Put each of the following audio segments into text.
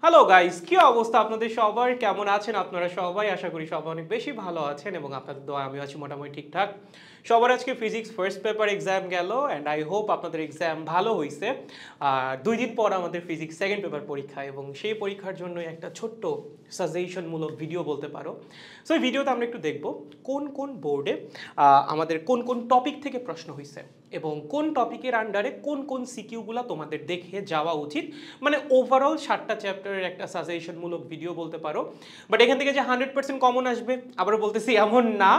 Hello guys, কি অবস্থা আপনাদের সবার? কেমন আছেন আপনারা সবাই? আশা করি সবাই অনেক বেশি ভালো আছেন এবং আপনাদের দোয়া আমিও আছি মোটামুটি ঠিকঠাক। সবার আজকে ফিজিক্স ফার্স্ট পেপার এক্সাম গেল অ্যান্ড আই হোপ আপনাদের এক্সাম ভালো হয়েছে। আর 2 দিন পর আমাদের ফিজিক্স সেকেন্ড পেপার পরীক্ষা এবং সেই পরীক্ষার জন্য একটা ছোট্ট সাজেশনমূলক ভিডিও বলতে পারো। সো এই ভিডিওতে আমরা একটু দেখব কোন কোন বোর্ডে আমাদের কোন কোন টপিক থেকে প্রশ্ন হয়েছে এবং কোন টপিকের আন্ডারে কোন কোন সিকিউগুলো তোমাদের দেখে যাওয়া উচিত। মানে ওভারঅল 7টা চ্যাপ্টারের একটা সাজেশনমূলক ভিডিও বলতে পারো। বাট এখান থেকে যে 100% কমন আসবে আবারও বলতেছি এমন না,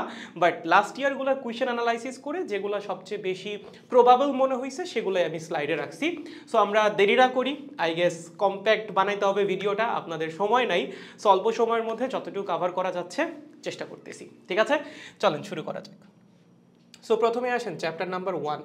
বাট লাস্ট ইয়ারগুলোর কোয়েশ্চেন অ্যানালাইসিস করে যেগুলো সবচেয়ে বেশি প্রবাবল মনে হয়েছে সেগুলোই আমি স্লাইডে রাখছি। সো আমরা দেরি না করি, আই গেস কম্প্যাক্ট বানাইতে হবে ভিডিওটা, আপনাদের সময় নাই। সো অল্প সময়ের মধ্যে যতটুকু কভার করা যাচ্ছে চেষ্টা করতেছি, ঠিক আছে? চলেন শুরু করা যাক। সো প্রথমে আসেন চ্যাপ্টার নাম্বার 1,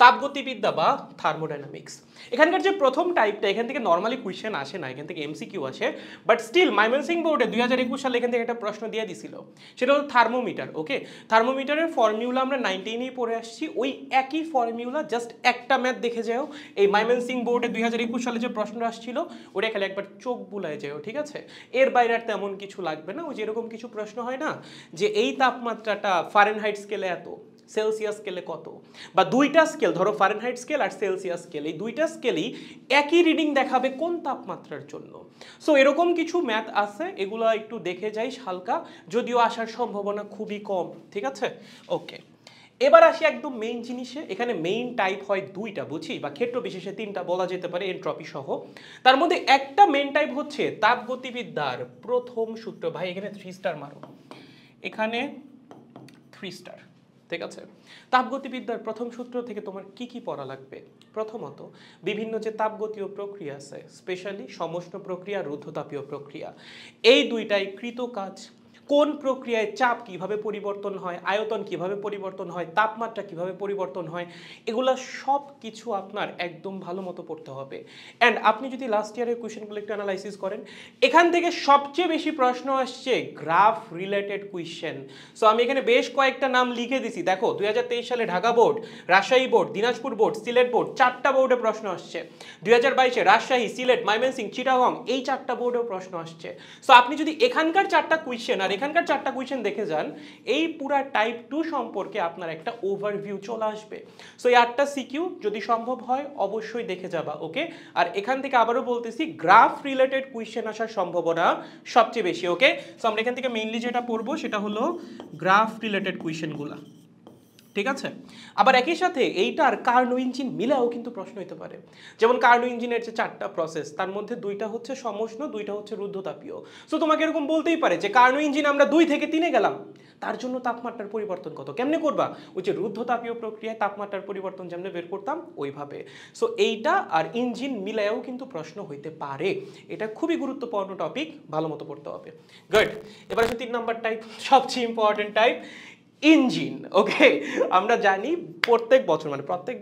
তাপগতিবিদ্যা বা থার্মোডাইনামিক্স। এখানকার যে প্রথম টাইপটা, এখান থেকে নর্মালি কোয়েশ্চেন আসে না, এখান থেকে এমসিকিউ আসে। বাট স্টিল ময়মনসিংহ বোর্ডে 2021 সালে এখান থেকে একটা প্রশ্ন দিয়ে দিছিল, সেটা হলো থার্মোমিটার। ওকে, থার্মোমিটারের ফর্মিউলা আমরা 19-এই পড়ে আসছি, ওই একই ফর্মিউলা জাস্ট একটা ম্যাথ দেখে যাও। এই ময়মনসিংহ বোর্ডে 2021 সালে যে প্রশ্নটা আসছিল ওটা খালি একবার চোখ বুলায় যাও, ঠিক আছে? এর বাইরে আর তেমন কিছু লাগবে না। ওই যেরকম কিছু প্রশ্ন হয় না যে এই তাপমাত্রাটা ফারেনহাইট স্কেলে এত, সেলসিয়াস স্কেলে কত, বা দুইটা স্কেল ধরো ফারেনহাইট স্কেল আর সেলসিয়াস স্কেল, এই দুইটা স্কেলই একই রিডিং দেখাবে কোন তাপমাত্রার জন্য। সো এরকম কিছু ম্যাথ আছে, এগুলো একটু দেখে যাইস হালকা, যদিও আসার সম্ভাবনা খুবই কম, ঠিক আছে? ওকে, এবার আসি একদম মেইন জিনিসে। এখানে মেইন টাইপ হয় দুইটা, বুঝি, বা ক্ষেত্র বিশেষে 3টা বলা যেতে পারে এনট্রপি সহ। তার মধ্যে একটা মেইন টাইপ হচ্ছে তাপগতিবিদ্যার প্রথম সূত্র। ভাই এখানে 3 স্টার মারো, এখানে 3 স্টার, ঠিক আছে? তাপগতিবিদ্যার প্রথম সূত্র থেকে তোমার কি কি পড়া লাগবে? প্রথমত বিভিন্ন যে তাপগতীয় প্রক্রিয়া আছে, স্পেশালি সমষ্ণ প্রক্রিয়া, রুদ্ধতাপীয় প্রক্রিয়া, এই দুইটাই কৃত কাজ। কোন প্রক্রিয়ায় চাপ কিভাবে পরিবর্তন হয়, আয়তন কিভাবে পরিবর্তন হয়, তাপমাত্রা কিভাবে পরিবর্তন হয়, এগুলা সব কিছু আপনার একদম ভালো মতো পড়তে হবে। অ্যান্ড আপনি যদি লাস্ট ইয়ারের কোয়েশ্চেনগুলো একটু অ্যানালাইসিস করেন, এখান থেকে সবচেয়ে বেশি প্রশ্ন আসছে গ্রাফ রিলেটেড কোয়েশ্চেন। সো আমি এখানে বেশ কয়েকটা নাম লিখে দিছি, দেখো 2023 সালে Dhaka board, Rajshahi board, Dinajpur board, Sylhet board, 4টা বোর্ডে প্রশ্ন আসছে। 2022-এ রাজশাহী, সিলেট, ময়মনসিংহ, চিটাগং, এই 4টা বোর্ডেও প্রশ্ন আসছে। সো আপনি যদি এখানকার 4টা কোয়েশ্চেন আর এখানকার 4টা কোয়েশ্চেন দেখে যান, এই পুরা টাইপ 2 সম্পর্কে আপনার একটা ওভারভিউ চলে আসবে। সো এই 8টা সিকিউ যদি সম্ভব হয় অবশ্যই দেখে যাবা, ওকে? আর এখান থেকে আবারও বলতেছি গ্রাফ রিলেটেড কোয়েশ্চেন আসার সম্ভাবনা সবচেয়ে বেশি, ওকে? সো আমরা এখান থেকে মেইনলি যেটা পড়বো সেটা হলো গ্রাফ রিলেটেড কোয়েশ্চেনগুলা, ঠিক আছে? আবার একই সাথে এইটার কার্নো ইঞ্জিন মিলাও কিন্তু প্রশ্ন হতে পারে। যেমন কার্নো ইঞ্জিনের যে 4টা প্রসেস, তার মধ্যে 2টা হচ্ছে সমষ্ণ, 2টা হচ্ছে রুদ্ধতাপীয়। সো তোমাকে এরকম বলতেই পারে যে কার্নো ইঞ্জিন আমরা 2 থেকে 3-এ গেলাম, তার জন্য তাপমাত্রার পরিবর্তন কত, কেমনে করবা? ওই যে রুদ্ধতাপীয় প্রক্রিয়ায় তাপমাত্রার পরিবর্তন যেমন বের করতাম ওইভাবে। সো এইটা আর ইঞ্জিন মিলায়ও কিন্তু প্রশ্ন হইতে পারে। এটা খুবই গুরুত্বপূর্ণ টপিক, ভালো মতো পড়তে হবে। গুড, এবার হচ্ছে 3 নাম্বার টাইপ, সবচেয়ে ইম্পর্টেন্ট টাইপ, ইঞ্জিন। ওকে, আমরা জানি প্রত্যেক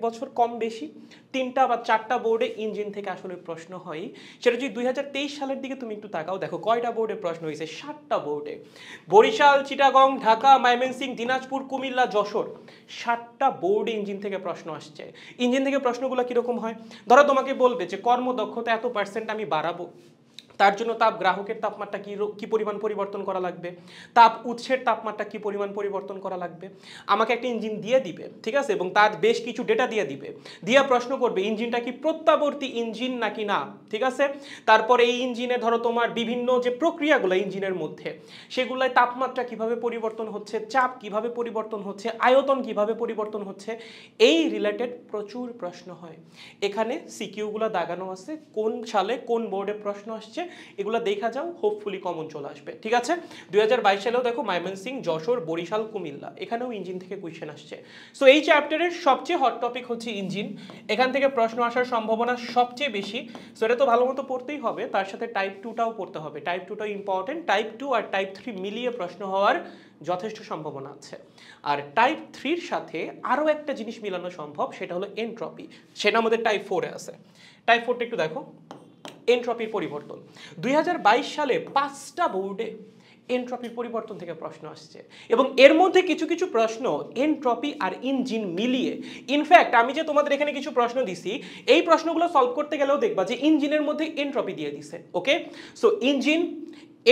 বছর কম বেশি 3টা বা 4টা বোর্ডে ইঞ্জিন থেকে আসলে প্রশ্ন হয়। সেটা যদি 2023 সালের দিকে তুমি একটু তাকাও, দেখো কয়টা বোর্ডে প্রশ্ন হয়েছে? 7টা বোর্ডে। বরিশাল, চিটাগং, ঢাকা, ময়মনসিংহ, দিনাজপুর, কুমিল্লা, যশোর, 7টা বোর্ডে ইঞ্জিন থেকে প্রশ্ন আসছে। ইঞ্জিন থেকে প্রশ্নগুলো কিরকম হয়? ধরো তোমাকে বলবে যে কর্মদক্ষতা এত % আমি বাড়াবো, তার জন্য তাপ গ্রাহকের তাপমাত্রা কি পরিমাণ পরিবর্তন করা লাগবে, তাপ উৎসের তাপমাত্রা কি পরিমাণ পরিবর্তন করা লাগবে। আমাকে একটা ইঞ্জিন দিয়ে দিবে, ঠিক আছে, এবং তার বেশ কিছু ডেটা দিয়ে দিবে, দিয়ে প্রশ্ন করবে ইঞ্জিনটা কি প্রত্যাবর্তী ইঞ্জিন নাকি না, ঠিক আছে? তারপরে এই ইঞ্জিনে ধরো তোমার বিভিন্ন যে প্রক্রিয়াগুলো ইঞ্জিনের মধ্যে, সেগুলোয় তাপমাত্রা কিভাবে পরিবর্তন হচ্ছে, চাপ কিভাবে পরিবর্তন হচ্ছে, আয়তন কিভাবে পরিবর্তন হচ্ছে, এই রিলেটেড প্রচুর প্রশ্ন হয়। এখানে সিকিউগুলো দাগানো আছে, কোন সালে কোন বোর্ডে প্রশ্ন আসছে, এগুলো দেখা যাও, হোপফুলি কমন চলে আসবে, ঠিক আছে? 2022 সালেও দেখো ময়মনসিংহ, যশোর, বরিশাল, কুমিল্লা, এখানেও ইঞ্জিন থেকে কোয়েশ্চেন আসছে। সো এই চ্যাপ্টারের সবচেয়ে হট টপিক হচ্ছে ইঞ্জিন, এখান থেকে প্রশ্ন আসার সম্ভাবনা সবচেয়ে বেশি। সো এটা তো ভালো মতো পড়তেই হবে, তার সাথে টাইপ 2টাও পড়তে হবে। টাইপ 2টাও ইম্পর্টেন্ট, টাইপ 2 আর টাইপ 3 মিলিয়ে প্রশ্ন হওয়ার যথেষ্ট সম্ভাবনা আছে। আর টাইপ 3-র সাথে আরও একটা জিনিস মিলানো সম্ভব, সেটা হলো এনট্রপি, সেটা আমাদের টাইপ 4-এ আছে। টাইপ 4টা একটু দেখো, এনট্রপির পরিবর্তন। 2022 সালে 5টা বোর্ডে এনট্রপির পরিবর্তন থেকে প্রশ্ন আসছে এবং এর মধ্যে কিছু কিছু প্রশ্ন এনট্রপি আর ইঞ্জিন মিলিয়ে, ইনফ্যাক্ট আমি যে তোমাদের এখানে কিছু প্রশ্ন দিছি এই প্রশ্নগুলো সলভ করতে গেলেও দেখবা যে ইঞ্জিনের মধ্যে এনট্রপি দিয়ে দিছে। ওকে, সো ইঞ্জিন,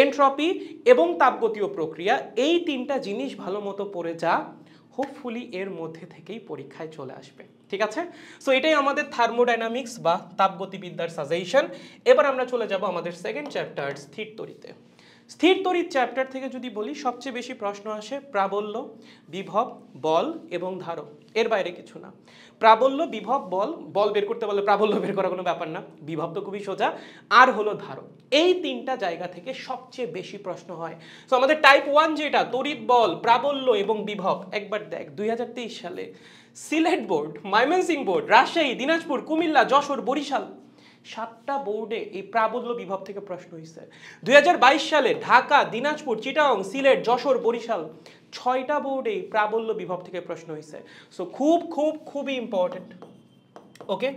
এনট্রপি এবং তাপগতীয় প্রক্রিয়া, এই তিনটা জিনিস ভালো মতো পড়ে যা, হোপফুলি এর মধ্যে থেকেই পরীক্ষায় চলে আসবে। ঠিক আছে, সো এটাই আমাদের থার্মোডাইনামিক্স বা তাপগতিবিদ্যার সাজেশন। এবার আমরা চলে যাব আমাদের সেকেন্ড চ্যাপ্টার স্থির তড়িতে। স্থির তড়িৎ চ্যাপ্টার থেকে যদি বলি সবচেয়ে বেশি প্রশ্ন আসে প্রাবল্য, বিভব, বল এবং ধারক, এর বাইরে কিছু না। প্রাবল্য, বিভব, বল, বল বের করতে বলে প্রাবল্য বের করা কোনো ব্যাপার না, বিভব তো খুবই সোজা, আর হলো ধারক। এই তিনটা জায়গা থেকে সবচেয়ে বেশি প্রশ্ন হয়। সো আমাদের টাইপ 1 যেটা তড়িৎ বল, প্রাবল্য এবং বিভব, একবার দেখ 2023 সালে সিলেট বোর্ড, ময়মনসিংহ বোর্ড, রাজশাহী, দিনাজপুর, কুমিল্লা, যশোর, বরিশাল, 7টা বোর্ডে এই প্রাবল্য বিভব থেকে প্রশ্ন হয়েছে। 2022 সালে ঢাকা, দিনাজপুর, চিটাগং, সিলেট, যশোর, বরিশাল, 6টা বোর্ডে প্রাবল্য বিভব থেকে প্রশ্ন হয়েছে। সো খুব খুব খুবই ইম্পর্টেন্ট। ওকে,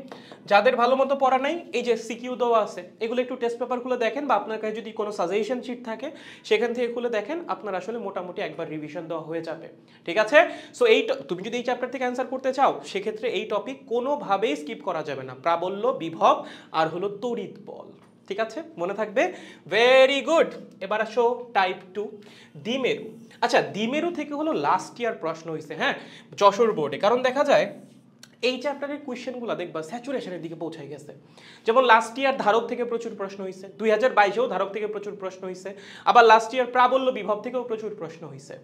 যাদের ভালো মতো পড়া নাই, এই যে সিকিউ দেওয়া আছে এগুলো একটু টেস্ট পেপারগুলো দেখেন, বা আপনার কাছে যদি কোনো সাজেশন শিট থাকে সেখান থেকে খুলে দেখেন, আপনার আসলে মোটামুটি একবার রিভিশন দেওয়া হয়ে যাবে। ঠিক আছে, সো এই তুমি যদি এই চ্যাপ্টার থেকে অ্যান্সার করতে চাও সেক্ষেত্রে এই টপিক কোনোভাবেই স্কিপ করা যাবে না, প্রাবল্য, বিভব আর হলো তড়িৎ বল। ঠিক আছে, মনে থাকবে, ভেরি গুড। এবার আসো টাইপ 2 দ্বিমেরু। আচ্ছা, দ্বিমেরু থেকে হলো লাস্ট ইয়ার প্রশ্ন হয়েছে, হ্যাঁ, যশোর বোর্ডে। কারণ দেখা যায় এই চ্যাপ্টারের কোয়েশ্চেনগুলো দেখবা স্যাচুরেশনের দিকে পৌঁছে গেছে। যেমন লাস্ট ইয়ার ধারক থেকে প্রচুর প্রশ্ন হয়েছে, 2022-এও ধারক থেকে প্রচুর প্রশ্ন হয়েছে, আবার লাস্ট ইয়ার প্রাবল্য, বিভব থেকেও প্রচুর প্রশ্ন হয়েছে।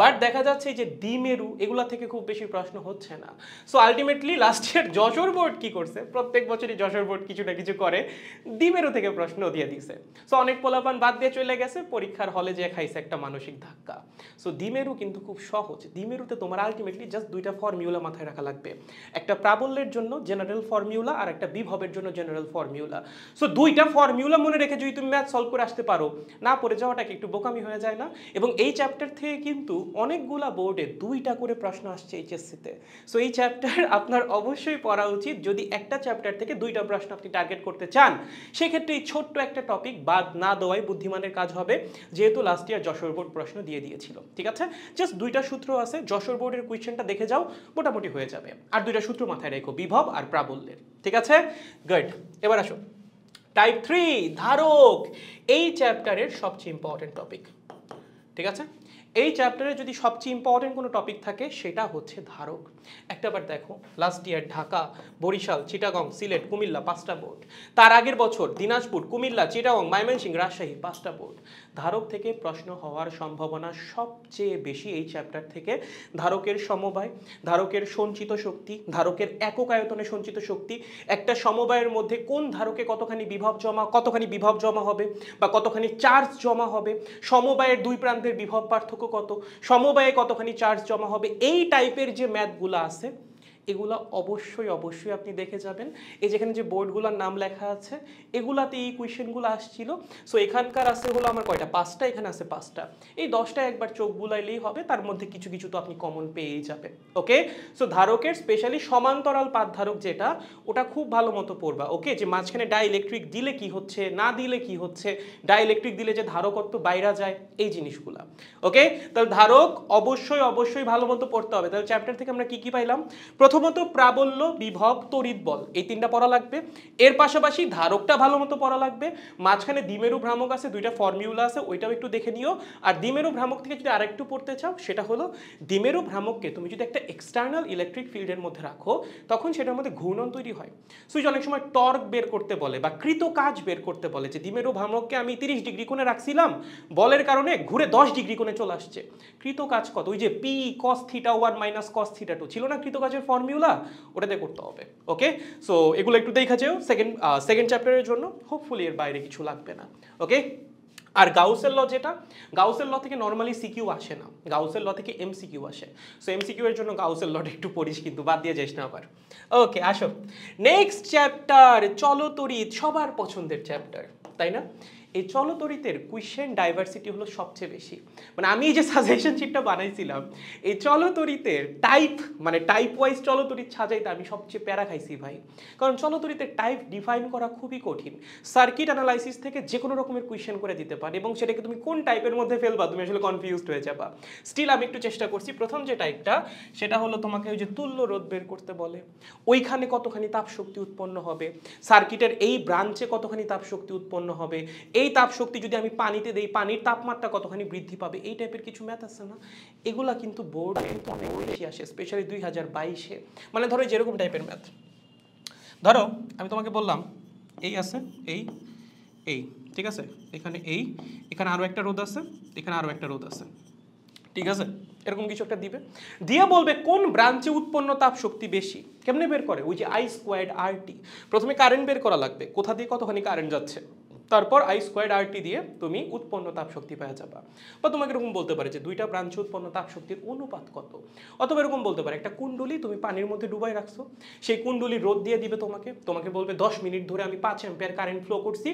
বাট দেখা যাচ্ছে যে দ্বিমেরু এগুলা থেকে খুব বেশি প্রশ্ন হচ্ছে না। So ultimately last year Jessore board কি করছে, প্রত্যেক বছরই যশোর বোর্ড কিছু না কিছু করে, দ্বিমেরু থেকে প্রশ্ন দিয়ে দিছে। সো অনেক পোলাপান বাদ দিয়ে চলে গেছে, পরীক্ষার হলে যে খাইছে একটা মানসিক ধাক্কা। সো দ্বিমেরু কিন্তু খুব সহজ। দ্বিমেরুতে তোমার আলটিমেটলি জাস্ট দুইটা ফর্মুলা মাথায় রাখা লাগবে, একটা প্রাবল্যের জন্য জেনারেল ফর্মুলা আর একটা বিভবের জন্য জেনারেল ফর্মুলা। সো দুইটা ফর্মুলা মনে রেখে যদি তুমি ম্যাথ সলভ করে আসতে পারো, না পড়ে যাওয়াটাকে একটু বোকামি হয়ে যায় না? এবং এই চ্যাপ্টার থেকে কিন্তু অনেকগুলা বোর্ডে 2টা করে প্রশ্ন আসছে এইচএসসিতে। সো এই চ্যাপ্টার আপনার অবশ্যই পড়া উচিত যদি একটা চ্যাপ্টার থেকে 2টা প্রশ্ন আপনি টার্গেট করতে চান। সেক্ষেত্রে এই ছোট্ট একটা টপিক বাদ না দেওয়াই বুদ্ধিমানের কাজ হবে, যেহেতু লাস্ট ইয়ার যশোর বোর্ড প্রশ্ন দিয়ে দিয়েছিল। ঠিক আছে, জাস্ট 2টা সূত্র আছে, যশোর বোর্ডের কোয়েশ্চেনটা দেখে যাও, মোটামুটি হয়ে যাবে। আর 2টা সূত্র মাথায় রেখো, বিভব আর প্রাবল্যের। ঠিক আছে, গুড। এবার আসো টাইপ 3 ধারক, এই চ্যাপ্টারের সবচেয়ে ইম্পর্টেন্ট টপিক। ঠিক আছে, এই চ্যাপ্টারে যদি সবচেয়ে ইম্পর্টেন্ট কোনো টপিক থাকে সেটা হচ্ছে ধারক। একটাবার দেখো, লাস্ট ইয়ার ঢাকা, বরিশাল, চিটাগং, সিলেট, কুমিল্লা 5টা বোর্ড, তার আগের বছর দিনাজপুর, কুমিল্লা, চিটাগং, ময়মনসিংহ, রাজশাহী 5টা বোর্ড। ধারক থেকে প্রশ্ন হওয়ার সম্ভাবনা সবচেয়ে বেশি এই চ্যাপ্টার থেকে। ধারকের সমবায়, ধারকের সঞ্চিত শক্তি, ধারকের একক আয়তনে সঞ্চিত শক্তি, একটা সমবায়ের মধ্যে কোন ধারকে কতখানি বিভব জমা হবে বা কতখানি চার্জ জমা হবে, সমবায়ের দুই প্রান্তের বিভব পার্থক্য কত, সমবায়ে কতখানি চার্জ জমা হবে, এই টাইপের যে ম্যাথগুলো আছে এগুলো অবশ্যই অবশ্যই আপনি দেখে যাবেন। এই যেখানে যে বোর্ডগুলোর নাম লেখা আছে এগুলাতে এই কোয়েশ্চেনগুলো আসছিল। সো এখানকার আছে হলো আমার কয়টা, 5টা, এখানে আছে 5টা, এই 10টা একবার চোখ বুলাইলেই হবে, তার মধ্যে কিছু কিছু তো আপনি কমন পেয়েই যাবেন। ওকে, সো ধারকের স্পেশালি সমান্তরাল পাত ধারক যেটা, ওটা খুব ভালো মতো পড়বা। ওকে, যে মাঝখানে ডাইইলেকট্রিক দিলে কি হচ্ছে, না দিলে কি হচ্ছে, ডাইইলেকট্রিক দিলে যে ধারকত্ব বাইরা যায়, এই জিনিসগুলা। ওকে, তাহলে ধারক অবশ্যই অবশ্যই ভালো মতো পড়তে হবে। তাহলে চ্যাপ্টার থেকে আমরা কি কি পাইলাম? প্রথমত প্রাবল্য, বিভব, তড়িৎ বল, এই 3টা পড়া লাগবে। এর পাশাপাশি ধারকটা ভালো মতো পড়া লাগবে। মাঝখানে দ্বিমেরু ভ্রামক আছে, 2টা ফর্মুলা আছে, ওইটাও একটু দেখে নিও। আর দ্বিমেরু ভ্রামক থেকে যদি আরেকটু পড়তে চাও সেটা হলো দ্বিমেরু ভ্রামককে তুমি যদি একটা এক্সটার্নাল ইলেকট্রিক ফিল্ডের মধ্যে রাখো তখন সেটার মধ্যে ঘূর্ণন তৈরি হয়। সুইচ অনেক সময় টর্ক বের করতে বলে বা কৃত কাজ বের করতে বলে, যে দ্বিমেরু ভ্রামককে আমি 30 ডিগ্রি কোণে রাখছিলাম, বলের কারণে ঘুরে 10 ডিগ্রি কোণে চলে আসছে, কৃত কাজ কত? ওই যে পি cos θ1 মাইনাস cos θ2 ছিল না কৃত কাজের ফর্মুলা, ওটাতে করতে হবে। ওকে, সো এগুলো একটু দেখা যেও সেকেন্ড চ্যাপ্টারের জন্য, হোপফুলি এর বাইরে কিছু লাগবে না। ওকে, আর গাউসের ল যেটা, গাউসের ল থেকে নর্মালি সিকিউ আসে না, গাউসের ল থেকে এমসিকিউ আসে। সো এমসিকিউ এর জন্য গাউসের লটা একটু পড়িস, কিন্তু বাদ দিয়ে যাস না আবার। ওকে, আসো নেক্সট চ্যাপ্টার, চলতড়িৎ, সবার পছন্দের চ্যাপ্টার, তাই না? এই চলতড়িতের কোয়েশ্চেন ডাইভার্সিটি হলো সবচেয়ে বেশি। মানে আমি এই যে সাজেশন শিটটা বানাইছিলাম, এই চলতড়িতের টাইপ, মানে টাইপ ওয়াইজ চলতড়িৎ সাজাইতে আমি সবচেয়ে প্যারা খাইছি ভাই। কারণ চলতড়িতের টাইপ ডিফাইন করা খুবই কঠিন। সার্কিট অ্যানালাইসিস থেকে যে কোনো রকমের কোয়েশ্চেন করে দিতে পারে এবং সেটাকে তুমি কোন টাইপের মধ্যে ফেলবা তুমি আসলে কনফিউজড হয়ে যাবা। স্টিল আমি একটু চেষ্টা করছি। প্রথম যে টাইপটা সেটা হলো তোমাকে ওই যে তুল্য রোধ বের করতে বলে, ওইখানে কতখানি তাপ শক্তি উৎপন্ন হবে, সার্কিটের এই ব্রাঞ্চে কতখানি তাপ শক্তি উৎপন্ন হবে, এই তাপ শক্তি যদি আমি পানিতে দেই পানির তাপমাত্রা কতখানি বৃদ্ধি পাবে, এই টাইপের কিছু ম্যাথ আছে না, এগুলা কিন্তু বোর্ডে অনেক বেশি আসে, স্পেশালি 2022-এ। মানে ধরো যেরকম টাইপের ম্যাথ, ধরো আমি তোমাকে বললাম এই আছে এই ঠিক আছে, এখানে এখানে আরো একটা রোধ আছে, এখানে আরো একটা রোধ আছে, ঠিক আছে, এরকম কিছু একটা দিবে, দিয়ে বলবে কোন ব্রাঞ্চে উৎপন্ন তাপ শক্তি বেশি। কেমনে বের করে? ওই যে I²RT, প্রথমে কারেন্ট বের করা লাগবে, কোথা দিয়ে কতখানি কারেন্ট যাচ্ছে, তারপর I²RT দিয়ে তুমি উৎপন্ন তাপ শক্তি পেয়ে যাবা। বা তোমাকে এরকম বলতে পারে যে দুইটা ব্রাঞ্চে উৎপন্ন তাপ শক্তির অনুপাত কত, অথবা এরকম বলতে পারে একটা কুণ্ডলী তুমি পানির মধ্যে ডুবাই রাখছো, সেই কুণ্ডলী রোদ দিয়ে দিবে তোমাকে বলবে 10 মিনিট ধরে আমি 5 অ্যাম্পিয়ার কারেন্ট ফ্লো করছি,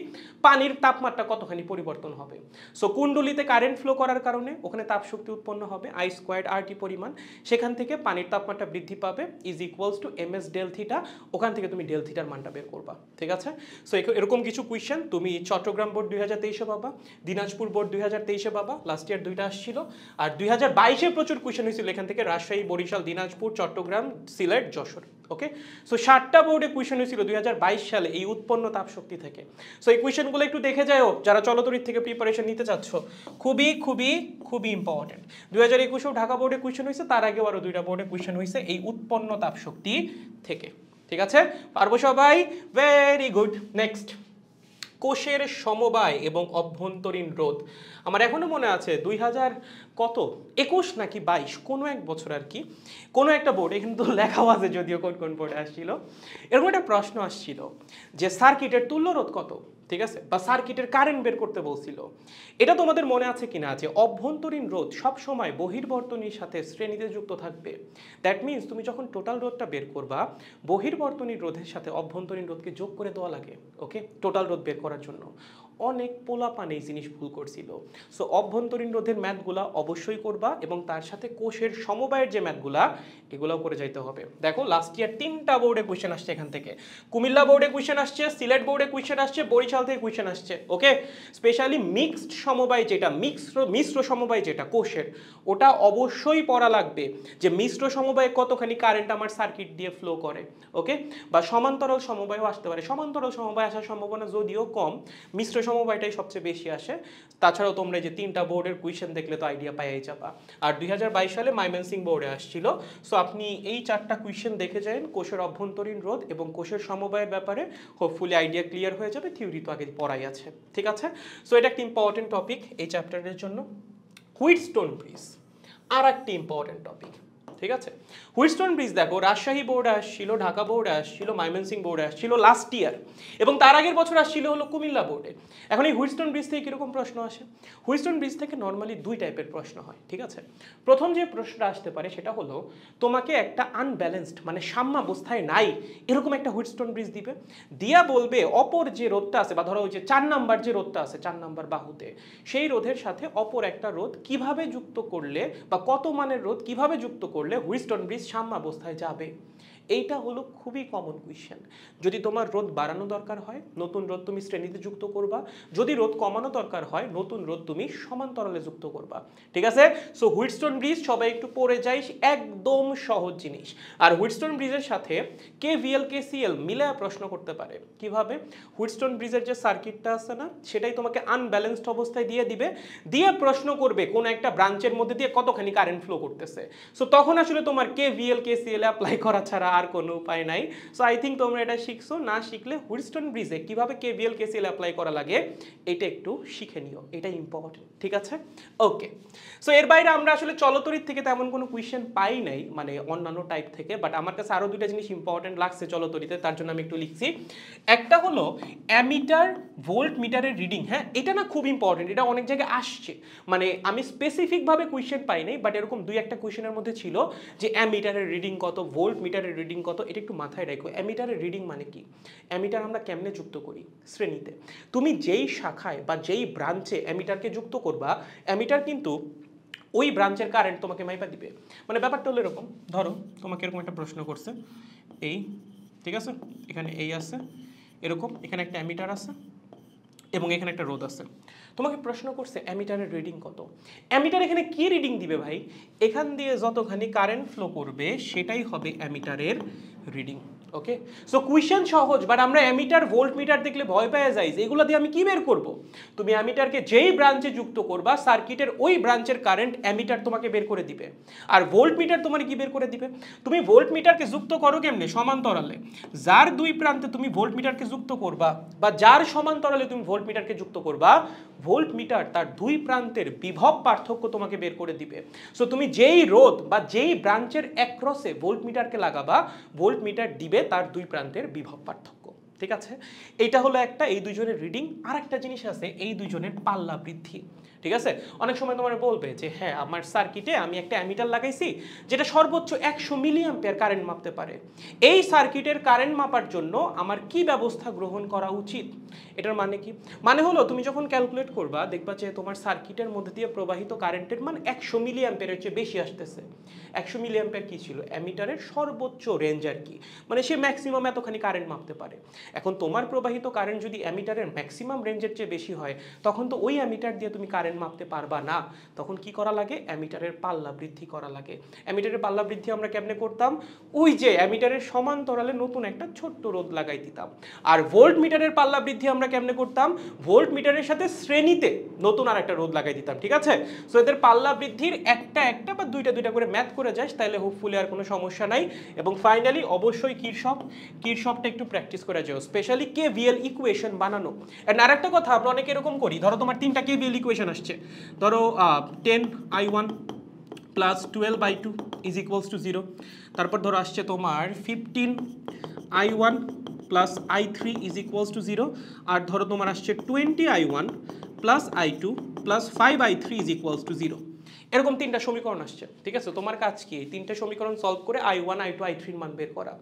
পানির তাপমাত্রা কতখানি পরিবর্তন হবে। সো কুণ্ডলীতে কারেন্ট ফ্লো করার কারণে ওখানে তাপ শক্তি উৎপন্ন হবে I²RT পরিমাণ, সেখান থেকে পানির তাপমাত্রা বৃদ্ধি পাবে is equals to MS del theta, ওখান থেকে তুমি ডেল থিটার মানটা বের করবা, ঠিক আছে। সো এরকম কিছু কোয়েশ্চেন তুমি চট্টগ্রাম বোর্ড 2023-এ পাবা, দিনাজপুর বোর্ড 2023-এ পাবা, লাস্ট ইয়ার দুইটা আসছিল, আর 2022-এ প্রচুর কোয়েশ্চেন হয়েছিল এখান থেকে, রাজশাহী, বরিশাল, দিনাজপুর, চট্টগ্রাম, সিলেট, যশোর। ওকে, সো 7টা বোর্ডে কোয়েশ্চেন হয়েছিল 2022 সালে এই উৎপন্ন তাপ শক্তি থেকে। সো এই কোয়েশ্চেনগুলো একটু দেখে যাও যারা চলতরিৎ থেকে প্রিপারেশন নিতে চাচ্ছ, খুবই খুবই খুবই ইম্পর্টেন্ট। 2021-এও ঢাকা বোর্ডে কোয়েশ্চেন হয়েছে, তার আগেও আরো দুইটা বোর্ডে কোয়েশ্চেন হয়েছে এই উৎপন্ন তাপ শক্তি থেকে, ঠিক আছে, পারবো সবাই? Very good. নেক্সট, কোষের সমবায় এবং অভ্যন্তরীণ রোধ। আমার এখনো মনে আছে 2021 নাকি 22 কোনো এক বছর আর কি, কোনো একটা বোর্ডে, কিন্তু লেখাও আছে যদিও কোন বোর্ডে আসছিল, এরকম একটা প্রশ্ন আসছিল যে সার্কিটের তুল্য রোধ কত, ঠিক আছে, বা সার্কিটের কারেন্ট বের করতে বলছিল। এটা তোমাদের মনে আছে কিনা যে অভ্যন্তরীণ রোধ সব সময় বহির্বর্তনীর সাথে শ্রেণীতে যুক্ত থাকবে। দ্যাট মিনস তুমি যখন টোটাল রোধটা বের করবা, বহির্বর্তনীর রোধের সাথে অভ্যন্তরীণ রোধকে যোগ করে দেওয়া লাগে, ওকে, টোটাল রোধ বের করার জন্য। অনেক পোলাপান এই জিনিস ভুল করছিল। সো অভ্যন্তরীণ রোধের ম্যাথগুলা অবশ্যই করবা এবং তার সাথে কোষের সমবায়ের যে ম্যাথগুলা এগুলোও করে যাইতে হবে। দেখো লাস্ট ইয়ার 3টা বোর্ডে কোয়েশ্চেন আসছে এখান থেকে, কুমিল্লা বোর্ডে কোয়েশ্চেন আসছে, সিলেট বোর্ডে কোয়েশ্চেন আসছে, বরিশাল থেকে কোয়েশ্চেন আসছে, ওকে। স্পেশালি মিক্সড সমবায় যেটা, মিশ্র সমবায় যেটা কোষের, ওটা অবশ্যই পড়া লাগবে যে মিশ্র সমবায়ে কতখানি কারেন্ট আমার সার্কিট দিয়ে ফ্লো করে, ওকে। বা সমান্তরাল সমবায়ও আসতে পারে, সমান্তরাল সমবায় আসার সম্ভাবনা যদিও কম, মিশ্র সমবায়টাই সবচেয়ে বেশি আসে। তাছাড়াও তোমরা যে 3টা বোর্ডের কোয়েশ্চেন দেখলে তো আইডিয়া পাইয়াই যাবা। আর 2022 সালে ময়মনসিংহ বোর্ডে আসছিল। সো আপনি এই 4টা কোয়েশ্চেন দেখে যান কোষের অভ্যন্তরীণ রোধ এবং কোষের সমবায়ের ব্যাপারে, হোপফুলি আইডিয়া ক্লিয়ার হয়ে যাবে। থিওরি তো আগে পড়াই আছে, ঠিক আছে। সো এটা একটা ইম্পর্টেন্ট টপিক এই চ্যাপ্টারের জন্য। হুইটস্টোন ব্রিজ আর একটা ইম্পর্টেন্ট টপিক, ঠিক আছে। হুইটস্টোন ব্রিজ দেখো রাজশাহী বোর্ডে আসছিল, ঢাকা বোর্ডে আসছিল, ময়মনসিংহ বোর্ডে আসছিল লাস্ট ইয়ার, এবং তার আগের বছর আসছিল হলো কুমিল্লা বোর্ডে। এখন এই হুইটস্টোন ব্রিজ থেকে কীরকম প্রশ্ন আসে? হুইটস্টোন ব্রিজ থেকে নর্মালি 2 টাইপের প্রশ্ন হয়, ঠিক আছে। প্রথম যে প্রশ্নটা আসতে পারে সেটা হলো তোমাকে একটা আনব্যালেন্সড মানে সাম্যাবস্থায় নাই এরকম একটা হুইটস্টোন ব্রিজ দিবে, দিয়া বলবে অপর যে রোধটা আছে, বা ধরো ওই যে 4 নাম্বার যে রোধটা আছে 4 নাম্বার বাহুতে, সেই রোধের সাথে অপর একটা রোধ কিভাবে যুক্ত করলে বা কত মানের রোধ কিভাবে যুক্ত করলে হুইটস্টোন ব্রিজ সাম্যাবস্থায় যাবে। এইটা হলো খুবই কমন কোয়েশ্চেন। যদি তোমার রোধ বাড়ানো দরকার হয় নতুন রোধ তুমি শ্রেণীতে যুক্ত করবা, যদি রোধ কমানো দরকার হয় নতুন রোধ তুমি সমান্তরালে যুক্ত করবা, ঠিক আছে। সো হুইটস্টোন ব্রিজ সবাই একটু পড়ে যাই, একদম সহজ জিনিস। আর হুইটস্টোন ব্রিজের সাথে KVL KCL মিলায় প্রশ্ন করতে পারে। কিভাবে? হুইটস্টোন ব্রিজের যে সার্কিটটা আছে না সেটাই তোমাকে আনব্যালেন্সড অবস্থায় দিয়ে দিবে, দিয়ে প্রশ্ন করবে কোন একটা ব্রাঞ্চের মধ্যে দিয়ে কতখানি কারেন্ট ফ্লো করতেছে। সো তখন আসলে তোমার KVL KCL অ্যাপ্লাই করা ছাড়া আর কোনো উপায় নাই। সো আই থিঙ্ক তোমরা এটা শিখছো, না শিখলে হুইটস্টোন ব্রিজে কিভাবে KVL KCL অ্যাপ্লাই করা লাগে এটা একটু শিখে নিও, এটা ইম্পর্টেন্ট, ঠিক আছে। ওকে, সো এর বাইরে আমরা আসলে চলতরিৎ থেকে তেমন কোনো কোয়েশ্চেন পাই নাই, মানে অন্যান্য টাইপ থেকে, বাট আমার কাছে আরো 2টা জিনিস ইম্পর্টেন্ট লাগছে চলতরিতে, তার জন্য আমি একটু লিখছি। একটা হলো অ্যামিটার ভোল্ট মিটারের রিডিং, হ্যাঁ এটা না খুব ইম্পর্টেন্ট, এটা অনেক জায়গায় আসছে, মানে আমি স্পেসিফিকভাবে কোয়েশ্চেন পাই নাই, বাট এরকম 2-1টা কোয়েশ্চেনের মধ্যে ছিল যে অ্যামিটারের রিডিং কত, ভোল্ট মিটারের রিডিং কত, এটা একটু মাথায় রাখো। অ্যামিটারের রিডিং মানে কি? অ্যামিটার আমরা কেমনে যুক্ত করি? শ্রেণীতে তুমি যেই শাখায় বা যেই ব্রাঞ্চে অ্যামিটারকে যুক্ত করবা, অ্যামিটার কিন্তু ওই ব্রাঞ্চের কারেন্ট তোমাকে মাইপা দিবে। মানে ব্যাপারটা হলো এরকম, ধরো তোমাকে এরকম একটা প্রশ্ন করছে এই, ঠিক আছে, এখানে এই আছে এরকম, এখানে একটা অ্যামিটার আছে, এবং এখানে একটা রোধ আছে। তোমাকে প্রশ্ন করছে অ্যামিটারের রিডিং কত। অ্যামিটার এখানে কি রিডিং দিবে ভাই? এখান দিয়ে যতখানি কারেন্ট ফ্লো করবে সেটাই হবে অ্যামিটারের রিডিং। ওকে, সো কুয়েশন সহজ, বাট আমরা অ্যামিটার ভোল্ট মিটার দেখলে ভয় পেয়ে যাই যে এগুলো দিয়ে আমি কি বের করব। তুমি অ্যামিটারকে যেই ব্রাঞ্চে যুক্ত করবা সার্কিটের ওই ব্রাঞ্চের কারেন্ট অ্যামিটার তোমাকে বের করে দিবে। আর ভোল্ট মিটার তোমার কি বের করে দিবে? তুমি ভোল্ট মিটারকে যুক্ত করো কেমনে? সমান্তরালে। যার দুই প্রান্তে তুমি ভোল্ট মিটারকে যুক্ত করবা বা যার সমান্তরালে তুমি ভোল্ট মিটারকে যুক্ত করবা, ভোল্ট মিটার তার দুই প্রান্তের বিভব পার্থক্য তোমাকে বের করে দিবে। সো তুমি যেই রোধ বা যেই ব্রাঞ্চের অ্যাক্রসে ভোল্ট মিটারকে লাগাবা, ভোল্ট মিটার দিবে তার দুই প্রান্তের বিভব পার্থক্য। ঠিক আছে, এইটা হলো একটা, এই দুইজনের রিডিং। আর একটা জিনিস আছে, এই দুইজনের পাল্লা বৃদ্ধি। ঠিক আছে, অনেক সময় তোমার বলবে যে হ্যাঁ আমার সার্কিটে আমি একটা অ্যামিটার লাগাইছি যেটা সর্বোচ্চ 100 মিলি অ্যাম্পিয়ার কারেন্ট মাপতে পারে। এই সার্কিটের কারেন্ট মাপার জন্য আমার কি ব্যবস্থা গ্রহণ করা উচিত? এটার মানে কি? মানে হলো তুমি যখন ক্যালকুলেট করবা দেখবা যে তোমার সার্কিটের মধ্যে দিয়ে প্রবাহিত কারেন্টের মান 100 মিলি অ্যাম্পিয়ারের চেয়ে বেশি আসতেছে। 100 মিলি অ্যাম্পিয়ার কি ছিল? অ্যামিটারের সর্বোচ্চ রেঞ্জ আর কি, মানে সে ম্যাক্সিমাম এতখানি কারেন্ট মাপতে পারে। এখন তোমার প্রবাহিত কারেন্ট যদি অ্যামিটারের ম্যাক্সিমাম রেঞ্জের চেয়ে বেশি হয়, তখন তো ওই অ্যামিটার দিয়ে তুমি কারেন্ট মাপতে পারবা না। তখন কি করা লাগে? অ্যামিটারের পাল্লা বৃদ্ধি করা লাগে। অ্যামিটারের পাল্লা বৃদ্ধি আমরা কেমনে করতাম? ওই যে অ্যামিটারের সমান্তরালে নতুন একটা ছোট্ট রোধ লাগাই দিতাম। আর ভোল্ট মিটারের পাল্লা বৃদ্ধি আমরা কেমনে করতাম? ভোল্ট মিটারের সাথে শ্রেণীতে নতুন আর একটা রোধ লাগাই দিতাম। ঠিক আছে, সো এদের পাল্লা বৃদ্ধির একটা একটা বা দুইটা করে ম্যাথ করে যাস, তাহলে হোপফুলি আর কোনো সমস্যা নাই। এবং ফাইনালি অবশ্যই কিরশফটা একটু প্র্যাকটিস করে যাও, স্পেশালি কেভিএল ইকুয়েশন বানানো। এন্ড আরেকটা কথা, আমরা অনেকে এরকম করি, ধরো তোমার 3টা কেভিএল ইকুয়েশন আসছে, ধরো 10i1 plus 12i2 is equals two 0। তারপর ধরো আসছে তোমার 15i1 plus i3 is equals two 0। আর ধরো তোমার আসছে 20i1 plus i2 plus 5i3 is equals two 0। এরকম 3টা সমীকরণ আসছে। ঠিক আছে, তোমার কাজ কি? এই 3টে সমীকরণ সলভ করে i1 i2 i3 এর মান বের করা।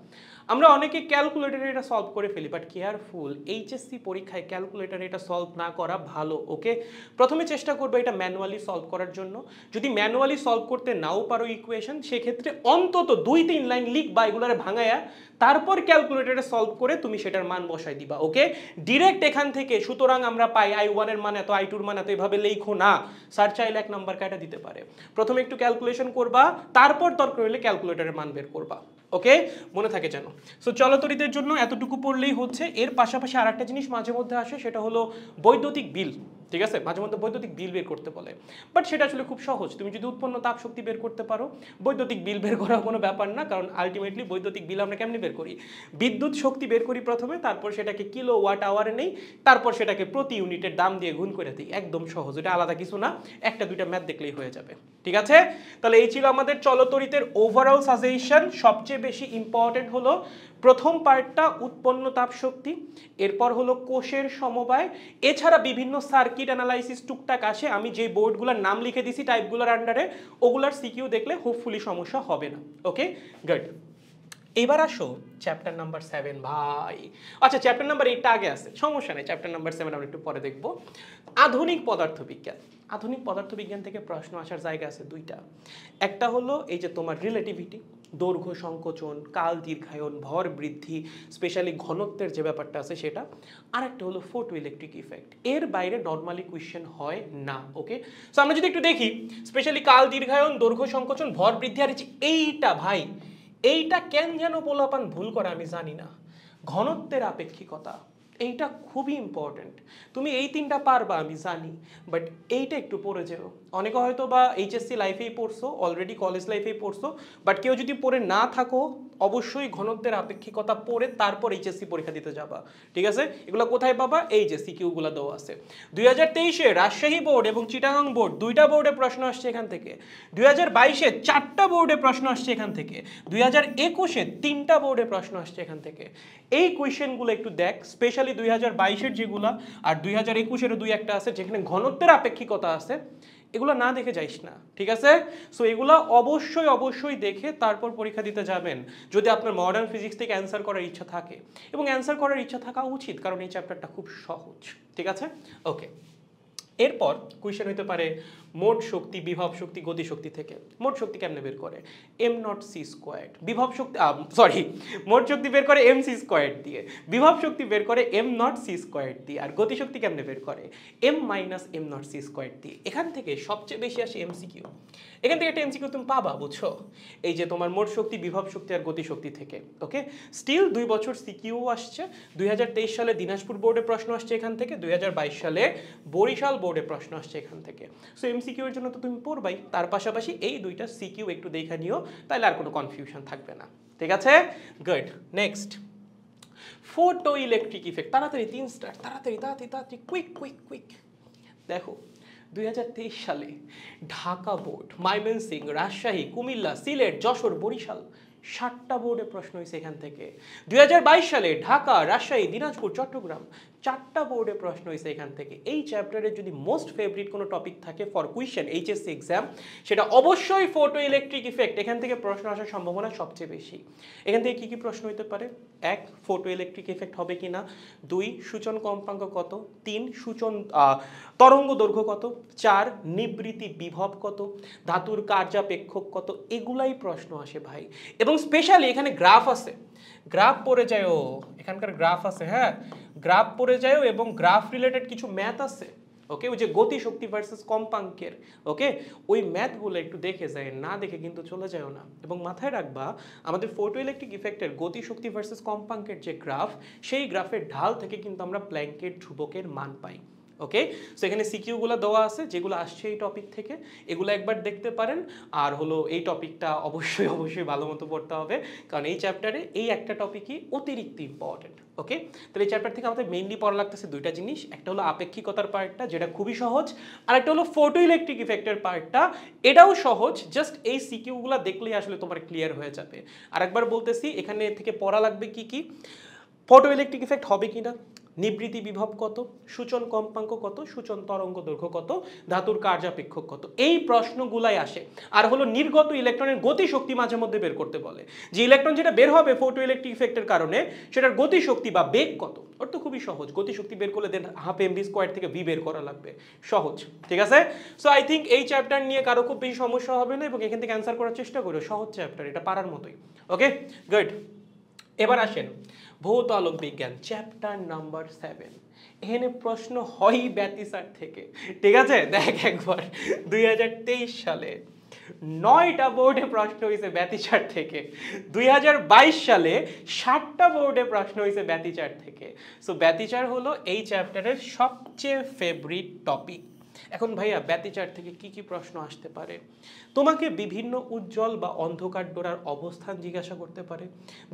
আমরা অনেকে ক্যালকুলেটরে এটা সলভ করে ফেলি, বাট কেয়ারফুল, এইচএসসি পরীক্ষায় ক্যালকুলেটরে এটা সলভ না করা ভালো। ওকে, প্রথমে চেষ্টা করবে এটা ম্যানুয়ালি সলভ করার জন্য। যদি ম্যানুয়ালি সলভ করতে নাও পারো ইকুয়েশন, সেক্ষেত্রে অন্তত 2-3 লাইন লিখবা এগুলোরে ভাঙায়া, তারপর ক্যালকুলেটরে সলভ করে তুমি সেটার মান বসাই দিবা। ওকে, ডিরেক্ট এখান থেকে সুতরাং আমরা পাই i1 এর মান এত, i2 এর মান এত, এভাবে লেখো না। স্যার চাইলে 1 নাম্বার কাটা দিতে পারে। প্রথমে একটু ক্যালকুলেশন করবা, তারপর দরকার হলে ক্যালকুলেটরের মান বের করবা। ওকে, মনে থাকে যেন। সো চলতরিতের জন্য এতটুকু পড়লেই হচ্ছে। এর পাশাপাশি আর একটা জিনিস মাঝে মধ্যে আসে, সেটা হলো বৈদ্যুতিক বিল। ঠিক আছে, মাঝে মধ্যে বৈদ্যুতিক বিল বের করতে বলে, বাট সেটা আসলে খুব সহজ। তুমি যদি উৎপন্ন তাপ শক্তি বের করতে পারো, বৈদ্যুতিক বিল বের করা কোনো ব্যাপার না। কারণ আলটিমেটলি বৈদ্যুতিক বিল আমরা কেমনে বের করি? বিদ্যুৎ শক্তি বের করি প্রথমে, তারপর সেটাকে কিলো ওয়াট আওয়ারে নেই, তারপর সেটাকে প্রতি ইউনিটের দাম দিয়ে গুণ করে দিই। একদম সহজ, এটা আলাদা কিছু না, একটা দুইটা ম্যাথ দেখলেই হয়ে যাবে। ঠিক আছে, তাহলে এই ছিল আমাদের চলতরিতের ওভারঅল সাজেশন। সবচেয়ে বেশি ইম্পর্টেন্ট হলো প্রথম পার্টটা উৎপন্ন তাপ শক্তি, এরপর হলো কোষের সমবায়, এছাড়া বিভিন্ন সার্কিট অ্যানালাইসিস টুকটাক আসে। আমি যে বোর্ডগুলোর নাম লিখে দিছি টাইপগুলোর আন্ডারে, ওগুলার সিকিউ দেখলে হোপফুলি সমস্যা হবে না। ওকে, গুড। এবার আসো চ্যাপ্টার নাম্বার 7 ভাই। আচ্ছা, চ্যাপ্টার নাম্বার 8টা আগে আছে, সমস্যা নেই, চ্যাপ্টার নাম্বার 7 আমরা একটু পরে দেখব। আধুনিক পদার্থবিজ্ঞান। আধুনিক পদার্থবিজ্ঞান থেকে প্রশ্ন আসার জায়গা আছে দুইটা। একটা হলো এই যে তোমার রিলেটিভিটি, দৈর্ঘ্য সংকোচন, কাল দীর্ঘায়ন, ভর বৃদ্ধি, স্পেশালি ঘনত্বের যে ব্যাপারটা আছে সেটা। আর একটা হলো ফোটো ইলেকট্রিক ইফেক্ট। এর বাইরে নর্মালি কোয়েশ্চেন হয় না। ওকে, সো আমরা যদি একটু দেখি, স্পেশালি কাল দীর্ঘায়ন, দৈর্ঘ্য সংকোচন, ভর বৃদ্ধি, আর এইটা ভাই, এইটা কেন যেন পোলাপান ভুল করে আমি জানি না, ঘনত্বের আপেক্ষিকতা, এইটা খুবই ইম্পর্টেন্ট। তুমি এই 3টা পারবা আমি জানি, বাট এইটা একটু পড়ে যেও। অনেকে হয়তো বা এইচএসসি লাইফেই পড়ছো, অলরেডি কলেজ লাইফেই পড়ছো, বাট কেউ যদি পড়ে না থাকো, অবশ্যই ঘনত্বের আপেক্ষিকতা পড়ে তারপর এইচএসসি পরীক্ষা দিতে যাবা। ঠিক আছে, এগুলো কোথায় পাবা? এই যে সিকিউগুলো দেওয়া আছে। 2023-এ রাজশাহী বোর্ড এবং চিটাগাং বোর্ড, 2টা বোর্ডে প্রশ্ন আসছে এখান থেকে। 2022-এ 4টা বোর্ডে প্রশ্ন আসছে এখান থেকে। 2021-এ 3টা বোর্ডে প্রশ্ন আসছে এখান থেকে। এই কোয়েশ্চেনগুলো একটু দেখ, স্পেশালি 2022-এর যেগুলা আর 2021-এরও 2-1টা আছে যেখানে ঘনত্বের আপেক্ষিকতা আছে, এগুলো না দেখে যাইস না। ঠিক আছে, সো এগুলো অবশ্যই দেখে তারপর পরীক্ষা দিতে যাবেন, যদি আপনার মডার্ন ফিজিক্স থেকে অ্যান্সার করার ইচ্ছা থাকে, এবং অ্যান্সার করার ইচ্ছা থাকা উচিত, কারণ এই চ্যাপ্টারটা খুব সহজ। ঠিক আছে, ওকে। এরপর কোয়েশ্চেন হইতে পারে মোট শক্তি, বিভব শক্তি, গতি শক্তি থেকে। মোট শক্তি কেমনে বের করে? M not C squared. বিভব শক্তি মোট শক্তি বের করে এম সি স্কোয়ার্ড দিয়ে, বিভব শক্তি বের করে এম নট সি স্কোয়ার্ড দিয়ে, আর গতি শক্তি কেমনে বের করে? M minus M not C squared দিয়ে। এখান থেকে সবচেয়ে বেশি আসে এমসিকিউ। এখান থেকে একটা এমসিকিউ তুমি পাবা, বুঝছো? এই যে তোমার মোট শক্তি, বিভব শক্তি আর গতি শক্তি থেকে। ওকে, স্টিল 2 বছর সিকিউ আসছে। 2023 সালে দিনাজপুর বোর্ডে প্রশ্ন আসছে এখান থেকে, 2022 সালে বরিশাল বোর্ডে প্রশ্ন আসছে এখান থেকে। সো এমসিকিউ এর জন্য তো তুমি পড়বাই, তার পাশাপাশি এই দুইটা সিকিউ একটু দেখে নিও, তাহলে আর কোনো কনফিউশন থাকবে না। ঠিক আছে, good. Next, photo electric effect. তাড়াতাড়ি 3 স্টার, তাড়াতাড়ি তাড়াতাড়ি তাড়াতাড়ি, কুইক কুইক কুইক। দেখো 2023 সালে ঢাকা বোর্ড, ময়মনসিংহ, রাজশাহী, কুমিল্লা, সিলেট, যশোর, বরিশাল 7টা বোর্ডে প্রশ্ন হয়েছে এখান থেকে। 2022 সালে ঢাকা, রাজশাহী, দিনাজপুর, চট্টগ্রাম 4টা বোর্ডে প্রশ্ন হয়েছে এখান থেকে। এই চ্যাপ্টারের যদি মোস্ট ফেভারিট কোনো টপিক থাকে ফর কুয়েশন এইচএসসি এক্সাম, সেটা অবশ্যই ফটো ইলেকট্রিক ইফেক্ট। এখান থেকে প্রশ্ন আসার সম্ভাবনা সবচেয়ে বেশি। এখান থেকে কি কি প্রশ্ন হতে পারে? 1, ফটো ইলেকট্রিক ইফেক্ট হবে কিনা। 2, সূচন কম্পাঙ্ক কত। 3, সূচন তরঙ্গ দৈর্ঘ্য কত। 4, নিবৃত্তি বিভব কত। ধাতুর কার্যাপেক্ষক কত। এগুলাই প্রশ্ন আসে ভাই। এবং স্পেশালি এখানে গ্রাফ আছে, গ্রাফ পড়ে যায়ও, এখানকার গ্রাফ আছে, হ্যাঁ গ্রাফ পড়ে যায়ও, এবং গ্রাফ রিলেটেড কিছু ম্যাথ আছে। ওকে, ওই যে গতি শক্তি ভার্সেস কম্পাঙ্কের, ওকে ওই ম্যাথগুলো একটু দেখে যায়, না দেখে কিন্তু চলে যায়ও না। এবং মাথায় রাখবা, আমাদের ফটো ইলেকট্রিক ইফেক্টের গতি শক্তি ভার্সেস কম্পাঙ্কের যে গ্রাফ, সেই গ্রাফের ঢাল থেকে কিন্তু আমরা প্ল্যাঙ্কের ধ্রুবকের মান পাই। ওকে, সো এখানে সিকিউগুলো দেওয়া আছে যেগুলো আসছে এই টপিক থেকে, এগুলো একবার দেখতে পারেন। আর হলো এই টপিকটা অবশ্যই অবশ্যই ভালো মতো পড়তে হবে, কারণ এই চ্যাপ্টারে এই একটা টপিকই অতিরিক্ত ইম্পর্টেন্ট। ওকে, তাহলে এই চ্যাপ্টার থেকে আমাদের মেইনলি পড়া লাগতেছে দুইটা জিনিস, একটা হলো আপেক্ষিকতার পার্টটা, যেটা খুবই সহজ, আর একটা হলো ফটো ইলেকট্রিক ইফেক্টের পার্টটা, এটাও সহজ। জাস্ট এই সিকিউগুলো দেখলেই আসলে তোমার ক্লিয়ার হয়ে যাবে। আর একবার বলতেছি, এখানে থেকে পড়া লাগবে কি কি, ফটো ইলেকট্রিক ইফেক্ট হবে কিনা, নিবৃত্তি বিভব কত, সূচন কম্পাঙ্ক কত, সূচন তরঙ্গ দৈর্ঘ্য কত, ধাতুর কার্যাপেক্ষক কত, এই প্রশ্নগুলাই আসে। আর হলো নির্গত ইলেকট্রনের গতি শক্তি মাঝে মধ্যে বের করতে বলে, যে ইলেকট্রন যেটা বের হবে ফটো ইলেকট্রিক ইফেক্টের কারণে, সেটার গতি শক্তি বা বেগ কত। ওর তো খুবই সহজ, গতি শক্তি বের করলে দেন হাফ এমভি স্কোয়ার থেকে ভি বের করা লাগবে, সহজ। ঠিক আছে, সো আই থিঙ্ক এই চ্যাপ্টার নিয়ে কারো খুব বেশি সমস্যা হবে না, এবং এখান থেকে অ্যান্সার করার চেষ্টা করো, সহজ চ্যাপ্টার, এটা পারার মতোই। ওকে, গুড। এবার আসেন ভৌত আলোক বিজ্ঞান চ্যাপ্টার নাম্বার 7। এখানে প্রশ্ন হয় ব্যতিচার থেকে। ঠিক আছে, দেখ একবার 2023 সালে 9টা বোর্ডে প্রশ্ন হয়েছে ব্যতিচার থেকে, 2022 সালে 7টা বোর্ডে প্রশ্ন হয়েছে ব্যতিচার থেকে। সো ব্যতিচার হলো এই চ্যাপ্টারের সবচেয়ে ফেভারিট টপিক। এখন ভাইয়া ব্যতিচার থেকে কি কি প্রশ্ন আসতে পারে? তোমাকে বিভিন্ন উজ্জ্বল বা অন্ধকার ডোরার অবস্থান জিজ্ঞাসা করতে পারে,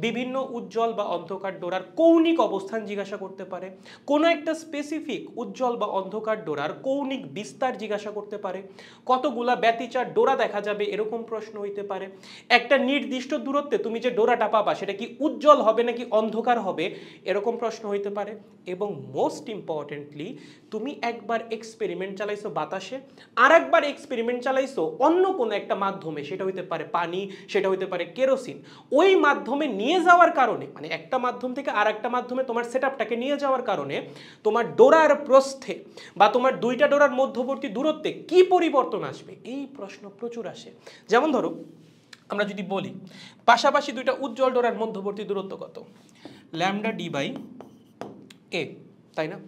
বিভিন্ন উজ্জ্বল বা অন্ধকার ডোরার কৌণিক অবস্থান জিজ্ঞাসা করতে পারে, কোনো একটা স্পেসিফিক উজ্জ্বল বা অন্ধকার ডোরার কৌণিক বিস্তার জিজ্ঞাসা করতে পারে, কতগুলা ব্যতিচার ডোরা দেখা যাবে এরকম প্রশ্ন হইতে পারে, একটা নির্দিষ্ট দূরত্বে তুমি যে ডোরাটা পাবা সেটা কি উজ্জ্বল হবে নাকি অন্ধকার হবে এরকম প্রশ্ন হইতে পারে। এবং মোস্ট ইম্পর্টেন্টলি, তুমি একবার এক্সপেরিমেন্ট চালাইছো বাতাসে, আর একবার এক্সপেরিমেন্ট চালাইছো অন্য কোনো একটা মাধ্যমে, সেটা হইতে পারে পানি, সেটা হইতে পারে কেরোসিন। ওই মাধ্যমে নিয়ে যাওয়ার কারণে, মানে একটা মাধ্যম থেকে আর একটা মাধ্যমে তোমার সেটআপটাকে নিয়ে যাওয়ার কারণে তোমার ডোরার প্রস্থে বা তোমার দুইটা ডোরার মধ্যবর্তী দূরত্বে কি পরিবর্তন আসবে, এই প্রশ্ন প্রচুর আসে। যেমন ধরো আমরা যদি বলি পাশাপাশি দুইটা উজ্জ্বল ডোরার মধ্যবর্তী দূরত্ব কত, ল্যামডা ডি বাই এ, তাই না?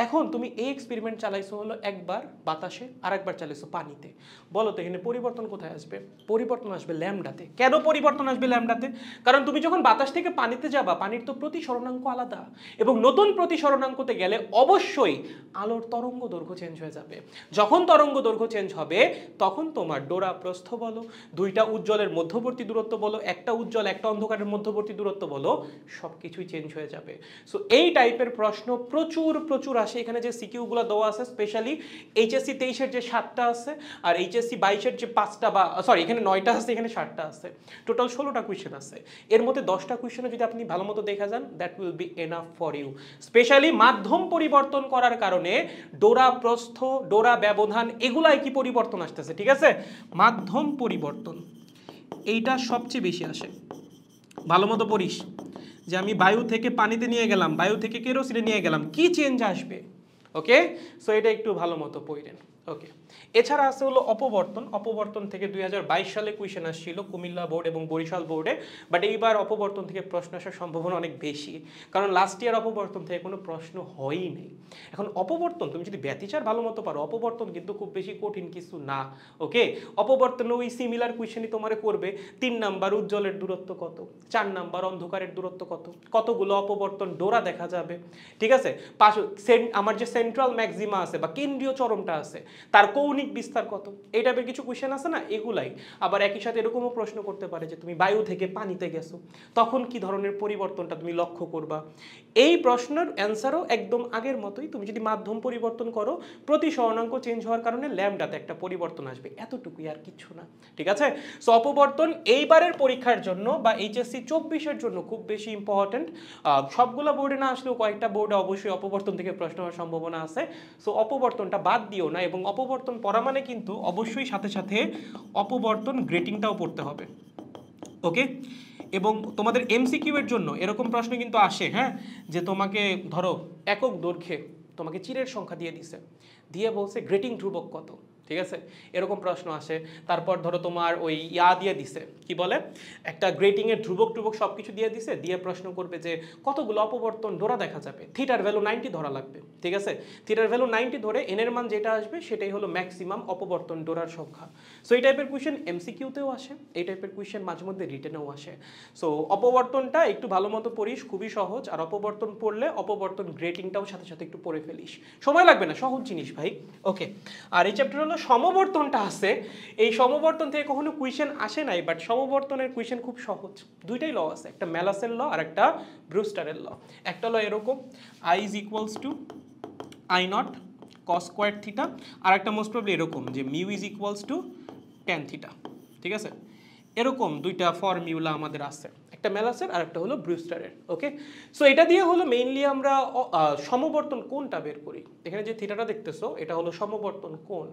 এখন তুমি এই এক্সপেরিমেন্ট চালাইছো হলো একবার বাতাসে, আর একবার চালাইছো পানিতে। বলো তো এখানে পরিবর্তন কোথায় আসবে? পরিবর্তন আসবে ল্যামডাতে। কেন পরিবর্তন আসবে ল্যামডাতে? কারণ তুমি যখন বাতাস থেকে পানিতে যাবা, পানির তো প্রতিসরণাঙ্ক আলাদা, এবং নতুন প্রতিসরণাঙ্কতে গেলে অবশ্যই আলোর তরঙ্গ দৈর্ঘ্য চেঞ্জ হয়ে যাবে। যখন তরঙ্গ দৈর্ঘ্য চেঞ্জ হবে, তখন তোমার ডোরা প্রস্থ বলো, দুইটা উজ্জ্বলের মধ্যবর্তী দূরত্ব বলো, একটা উজ্জ্বল একটা অন্ধকারের মধ্যবর্তী দূরত্ব বলো, সব কিছুই চেঞ্জ হয়ে যাবে। সো এই টাইপের প্রশ্ন প্রচুর প্রচুর আসে। এখানে যে সিকিউগুলো দেওয়া আছে, স্পেশালি এইচএসসি 23-এর যে 7টা আছে, আর এইচএসসি 22-এর যে 5টা, বা সরি এখানে 9টা আছে, এখানে 7টা আছে, টোটাল 16টা কোয়েশ্চেন আছে। এর মধ্যে 10টা কোয়েশ্চেনে যদি আপনি ভালো মতো দেখা যান, that will be enough for you. Specially মাধ্যম পরিবর্তন করার কারণে ডোরা প্রস্থ, ডোরা ব্যবধান, এগুলাই কি পরিবর্তন আসতেছে। ঠিক আছে, মাধ্যম পরিবর্তন এইটা সবচেয়ে বেশি আসে। ভালো মতো পড়িস যে আমি বায়ু থেকে পানিতে নিয়ে গেলাম, বায়ু থেকে কেরোসিনে নিয়ে গেলাম, কি চেঞ্জ আসবে। ওকে, সো এটা একটু ভালো মতো পড়েন। ওকে, এছাড়া আছে হলো অপবর্তন। অপবর্তন থেকে 2022 সালে কোয়েশ্চেন আসছিল কুমিল্লা বোর্ড এবং বরিশাল বোর্ডে, বাট এইবার অপবর্তন থেকে প্রশ্ন আসার সম্ভাবনা অনেক বেশি, কারণ লাস্ট ইয়ার অপবর্তন থেকে কোনো প্রশ্ন হয়ই নেই। এখন অপবর্তন তুমি যদি ব্যতিচার ভালো মতো পারো, অপবর্তন কিন্তু খুব বেশি কঠিন কিছু না। ওকে, অপবর্তনে ওই সিমিলার কোয়েশ্চেনই তোমারে করবে। 3 নাম্বার উজ্জ্বলের দূরত্ব কত, 4 নাম্বার অন্ধকারের দূরত্ব কত, কতগুলো অপবর্তন ডোরা দেখা যাবে, ঠিক আছে, আমার যে সেন্ট্রাল ম্যাক্সিমা আছে বা কেন্দ্রীয় চরমটা আছে তার কৌণিক বিস্তার কত, এই টাইপের কিছু কোয়েশ্চেন আছে না, এগুলাই। আবার একই সাথে এরকমও প্রশ্ন করতে পারে যে তুমি বায়ু থেকে পানিতে গেছো, তখন কি ধরনের পরিবর্তনটা তুমি লক্ষ্য করবা। এই প্রশ্নের অ্যান্সারও একদম আগের মতোই, তুমি যদি মাধ্যম পরিবর্তন করো প্রতি সহনাঙ্ক চেঞ্জ হওয়ার কারণে ল্যামডাতে একটা পরিবর্তন আসবে, এতটুকুই আর কিছু না, ঠিক আছে। সো অপবর্তন এইবারের পরীক্ষার জন্য বা এইচএসসি 24-এর জন্য খুব বেশি ইম্পর্টেন্ট। সবগুলো বোর্ডে না আসলেও কয়েকটা বোর্ডে অবশ্যই অপবর্তন থেকে প্রশ্ন হওয়ার সম্ভাবনা আছে। সো অপবর্তনটা বাদ দিও না, এবং অপবর্তন পড়া মানে কিন্তু অবশ্যই সাথে সাথে অপবর্তন গ্রেটিংটাও পড়তে হবে। ওকে, এবং তোমাদের এমসিকিউ এর জন্য এরকম প্রশ্ন কিন্তু আসে, হ্যাঁ, যে তোমাকে ধরো একক দৈর্ঘ্যে তোমাকে চিরের সংখ্যা দিয়ে দিছে, দিয়ে বলছে গ্রেটিং ধ্রুবক কত, ঠিক আছে, এরকম প্রশ্ন আসে। তারপর ধরো তোমার ওই দিয়ে দিছে, কি বলে, একটা গ্রেটিংয়ের ধ্রুবক টুবক সব কিছু দিয়ে দিছে, দিয়ে প্রশ্ন করবে যে কতগুলো অপবর্তন ডোরা দেখা যাবে, থিটার ভ্যালু 90 ধরা লাগবে, ঠিক আছে, থিটার ভ্যালু 90 ধরে এনের মান যেটা আসবে সেটাই হলো ম্যাক্সিমাম অপবর্তন ডোরার সংখ্যা। সো এই টাইপের কোয়েশ্চেন এমসিকিউতেও আসে, এই টাইপের কোয়েশ্চেন মাঝে মধ্যে রিটেনেও আসে। সো অপবর্তনটা একটু ভালো মতো পড়িস, খুবই সহজ, আর অপবর্তন পড়লে অপবর্তন গ্রেটিংটাও সাথে সাথে একটু পড়ে ফেলিস, সময় লাগবে না, সহজ জিনিস ভাই। ওকে, আর এই চ্যাপ্টার হলো সমবর্তনটা আছে। এই সমবর্তন থেকে কখনো কোয়েশ্চেন আসে নাই, বাট সমবর্তনের কোয়েশ্চেন খুব সহজ। দুইটাই ল আছে, একটা ম্যালাসের ল আর একটা ব্রুস্টারের ল। একটা ল এরকম, I is equals to I naught cos square theta, আর একটা মোস্ট প্রবলি এরকম যে mu is equals to tan theta, ঠিক আছে। এরকম দুইটা ফর্মুলা আমাদের আছে, একটা ম্যালাসের আর একটা হলো ব্রুস্টারের। ওকে, সো এটা দিয়ে হলো মেইনলি আমরা সমবর্তন কোণটা বের করি। এখানে যে থিটাটা দেখতেছো এটা হলো সমবর্তন কোণ,